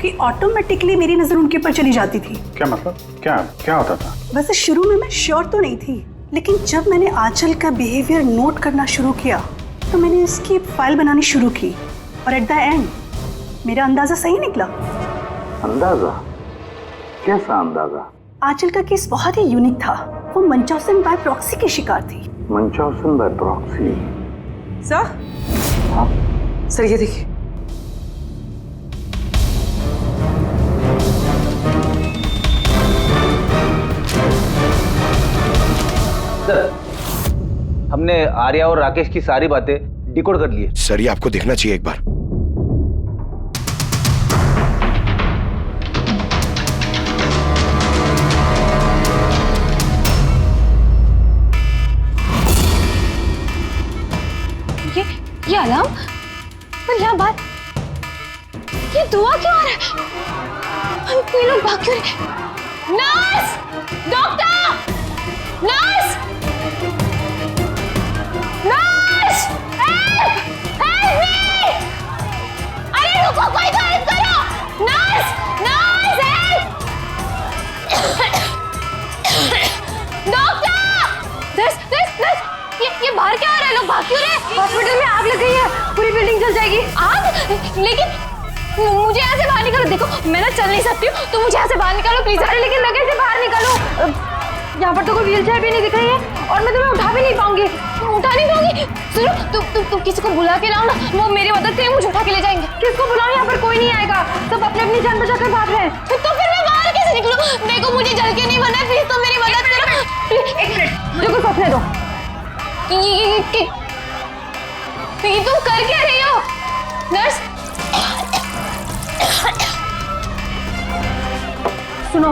कि ऑटोमेटिकली मेरी नजर उनके ऊपर चली जाती थी। क्या मतलब? क्या क्या होता था? वैसे शुरू में मैं श्योर तो नहीं थी, लेकिन जब मैंने आंचल का बिहेवियर नोट करना शुरू किया तो मैंने इसकी फाइल बनानी शुरू की और एट द एंड मेरा अंदाजा सही निकला। अंदाजा? कैसा अंदाजा? आंचल का केस बहुत ही यूनिक था। वो मंचौसन बाय प्रॉक्सी की शिकार थी। मंचौसन बाय प्रॉक्सी? सर सर ये देखिए। सर हमने आर्या और राकेश की सारी बातें डिकोड कर ली है। सर ये आपको देखना चाहिए एक बार। ये अलार्म, पर यहाँ बात, ये दुआ क्यों आ रहा है? ये लोग भाग क्यों रहे? Nurse! Doctor! Nurse! Nurse! Help! Help me! अरे रुको, कोई तो हेल्प करो! Nurse! Nurse help! Doctor! Nurse! ये बाहर क्या आ रहा है? लोग भाग क्यों रहे? हॉस्पिटल में आग लग गई है, पूरी बिल्डिंग जल जाएगी। आग? लेकिन मुझे यहाँ से बाहर निकालो। देखो मैं ना चल नहीं सकती हूँ, तो मुझे यहाँ से बाहर निकालो प्लीज। अरे लेकिन लगे से बाहर निकालो। यहाँ पर तो कोई व्हीलचेयर भी नहीं दिख रही है और मैं तुम्हें उठा भी नहीं पाऊंगी। उठा नहीं पाऊंगी? सुनो तुम किसी को बुला के लाओ ना, वो मेरी मदद से मुझे उठा के ले जाएंगे। किसको बुलाओ? यहाँ पर कोई नहीं आएगा, सब अपने अपनी जान बचा कर भाग रहे हैं। तो फिर मैं बाहर कैसे निकलूं? देखो मुझे जल के नहीं बना है, प्लीज तुम मेरी मदद करो। एक मिनट, मुझे कुछ सोचने दो। ये तुम कर क्या रही हो? नर्स सुनो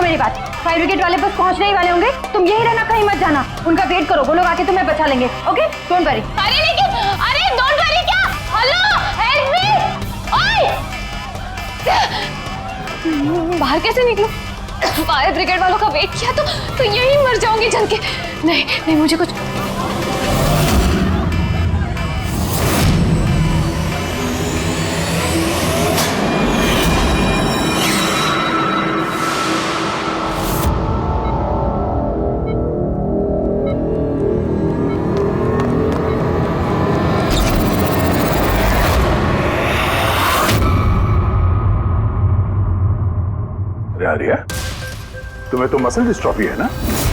मेरी बात। फायर ब्रिगेड वाले बस पहुंचने ही वाले होंगे, तुम यही रहना, कहीं मत जाना। उनका वेट करो, वो लोग आके तुम्हें बचा लेंगे। Okay don't worry. अरे डोंट वरी क्या? Hello help me! बाहर कैसे निकलूं? फायर ब्रिगेड वालों का वेट किया तो यही मर जाऊंगी जल के। नहीं मुझे कुछ आर्या, तुम्हें तो मसल डिस्ट्रॉफी है ना?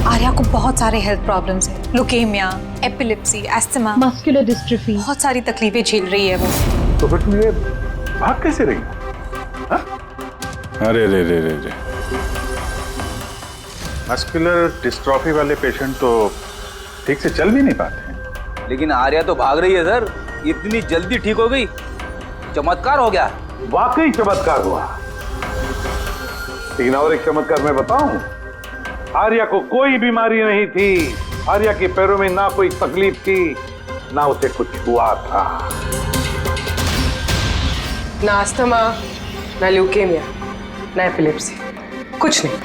आर्या को बहुत सारे हेल्थ प्रॉब्लम्स हैं, leukaemia, epilepsy, asthma, muscular dystrophy, बहुत सारी तकलीफें झेल रही है वो। तो फिर तुम ये भाग कैसे रही? अरे रे मस्कुलर डिस्ट्रॉफी वाले पेशेंट तो ठीक से चल भी नहीं पाते हैं। लेकिन आर्या तो भाग रही है सर, इतनी जल्दी ठीक हो गई, चमत्कार हो गया। वाकई चमत्कार हुआ। लेकिन और एक चमत्कार मैं बताऊं, आर्या को कोई बीमारी नहीं थी। आर्या के पैरों में ना कोई तकलीफ थी, ना उसे कुछ हुआ था। ना अस्थमा, ना ल्यूकेमिया, ना एपिलेप्सी, कुछ नहीं।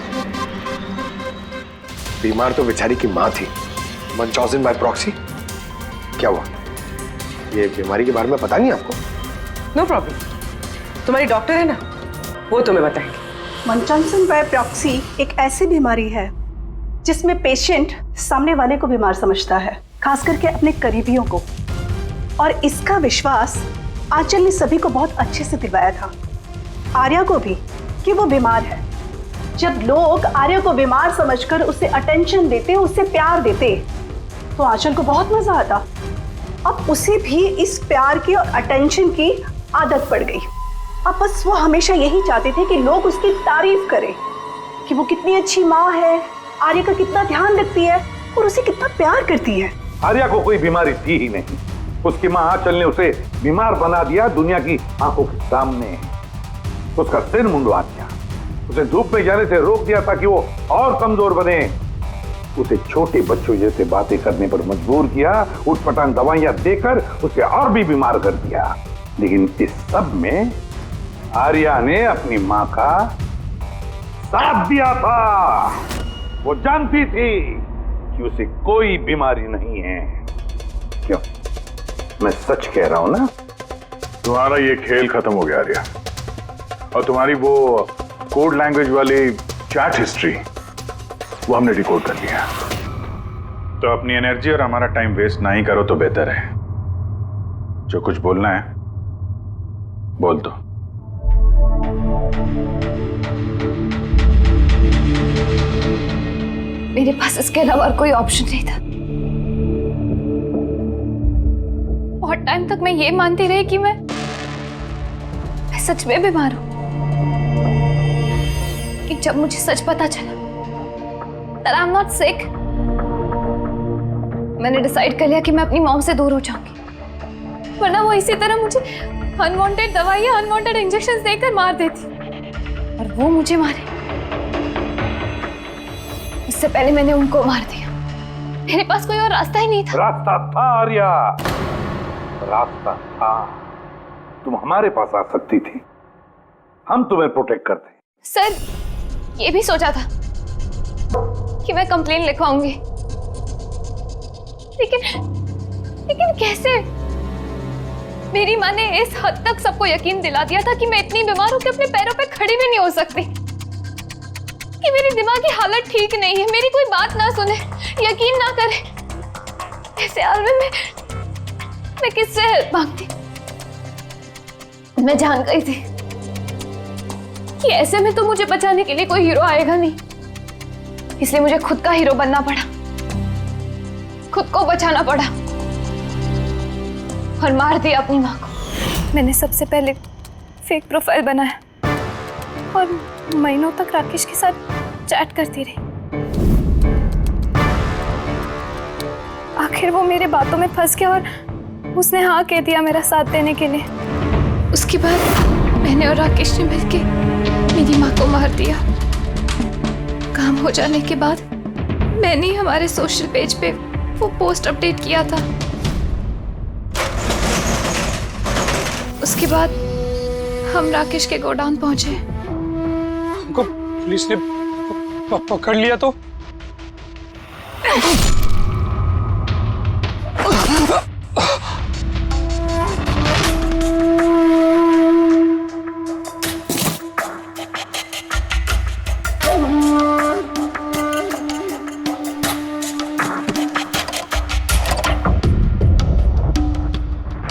बीमार तो बेचारी की माँ थी, मंचौसन बाय प्रॉक्सी। क्या हुआ? ये बीमारी के बारे में पता नहीं आपको? नो प्रॉब्लम, तुम्हारी डॉक्टर है ना, वो तुम्हें बताएंगे। मंचौसन बाय प्रॉक्सी एक ऐसी बीमारी है जिसमें पेशेंट सामने वाले को बीमार समझता है, खास करके अपने करीबियों को। और इसका विश्वास आंचल ने सभी को बहुत अच्छे से दिलवाया था, आर्या को भी, कि वो बीमार है। जब लोग आर्या को बीमार समझकर उसे अटेंशन देते, उसे प्यार देते, तो आंचल को बहुत मजा आता। अब उसे भी इस प्यार की और अटेंशन की आदत पड़ गई। अब बस वो हमेशा यही चाहते थे कि लोग उसकी तारीफ करें कि वो कितनी अच्छी माँ है, आर्या का कितना ध्यान रखती है और उसे कितना प्यार करती है। आर्या को कोई बीमारी थी ही नहीं। उसकी माँ आंचल ने उसे बीमार बना दिया दुनिया की आंखों के सामने। उसका सिर मुंडवा दिया, उसे धूप में जाने से रोक दिया ताकि वो और कमजोर बने। उसे छोटे बच्चों जैसे बातें करने पर मजबूर किया, उठपटांग दवाइयां देकर उसे और भी बीमार कर दिया। लेकिन इस सब में आर्या ने अपनी माँ का साथ दिया था। वो जानती थी कि उसे कोई बीमारी नहीं है। क्यों? मैं सच कह रहा हूं ना? तुम्हारा ये खेल खत्म हो गया आर्या, और तुम्हारी वो कोड लैंग्वेज वाली चैट हिस्ट्री वो हमने डिकोड कर लिया। तो अपनी एनर्जी और हमारा टाइम वेस्ट नहीं करो तो बेहतर है। जो कुछ बोलना है बोल दो। मेरे पास इसके अलावा और कोई ऑप्शन नहीं था। बहुत टाइम तक मैं ये मानती रही कि मैं सच में बीमार हूं। कि जब मुझे सच पता चला that I'm not sick, मैंने डिसाइड कर लिया कि मैं अपनी मॉम से दूर हो जाऊंगी, वरना वो इसी तरह मुझे अनवांटेड दवाइयां, अनवांटेड इंजेक्शंस देकर मार देती। और वो मुझे मारे इससे पहले मैंने उनको मार दिया। मेरे पास कोई और रास्ता ही नहीं था। रास्ता था आर्या, रास्ता था। तुम हमारे पास आ सकती थी, हम तुम्हें प्रोटेक्ट करते। सर, ये भी सोचा था कि मैं कंप्लेन लिखवाऊंगी, लेकिन कैसे? मेरी माँ ने इस हद तक सबको यकीन दिला दिया था कि मैं इतनी बीमार हूं कि अपने पैरों पे खड़ी भी नहीं हो सकती, कि मेरी दिमागी हालत ठीक नहीं है, मेरी कोई बात ना सुने, यकीन ना करे। ऐसे हाल में मैं किससे हेल्प मांगती? मैं जान गई थी कि ऐसे में तो मुझे बचाने के लिए कोई हीरो आएगा नहीं, इसलिए मुझे खुद का हीरो बनना पड़ा, खुद को बचाना पड़ा और मार दिया अपनी माँ को। मैंने सबसे पहले फेक प्रोफाइल बनाया और महीनों तक राकेश के साथ चैट करती रही। आखिर वो मेरे बातों में फंस गया और उसने हाँ कह दिया मेरा साथ देने के लिए। उसके बाद मैंने और राकेश ने मिलके मेरी माँ को मार दिया। काम हो जाने के बाद मैंने हमारे सोशल पेज पे वो पोस्ट अपडेट किया था। उसके बाद हम राकेश के गोडाउन पहुंचे। हमको पुलिस ने पकड़ लिया तो?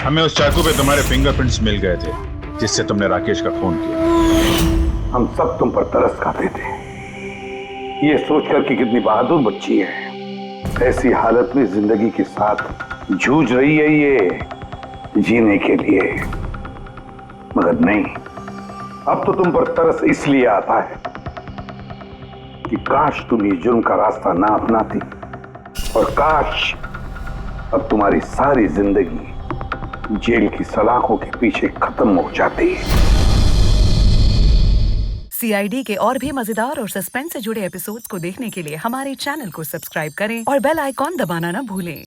हमें उस चाकू पे तुम्हारे फिंगरप्रिंट्स मिल गए थे जिससे तुमने राकेश का खून किया। हम सब तुम पर तरस खाते थे, ये सोचकर कि कितनी बहादुर बच्ची है, ऐसी हालत में जिंदगी के साथ जूझ रही है ये जीने के लिए। मगर नहीं, अब तो तुम पर तरस इसलिए आता है कि काश तुम ये जुर्म का रास्ता ना अपनाती, और काश अब तुम्हारी सारी जिंदगी जेल की सलाखों के पीछे खत्म हो जाती है। CID के और भी मजेदार और सस्पेंस से जुड़े एपिसोड्स को देखने के लिए हमारे चैनल को सब्सक्राइब करें और बेल आइकॉन दबाना ना भूलें।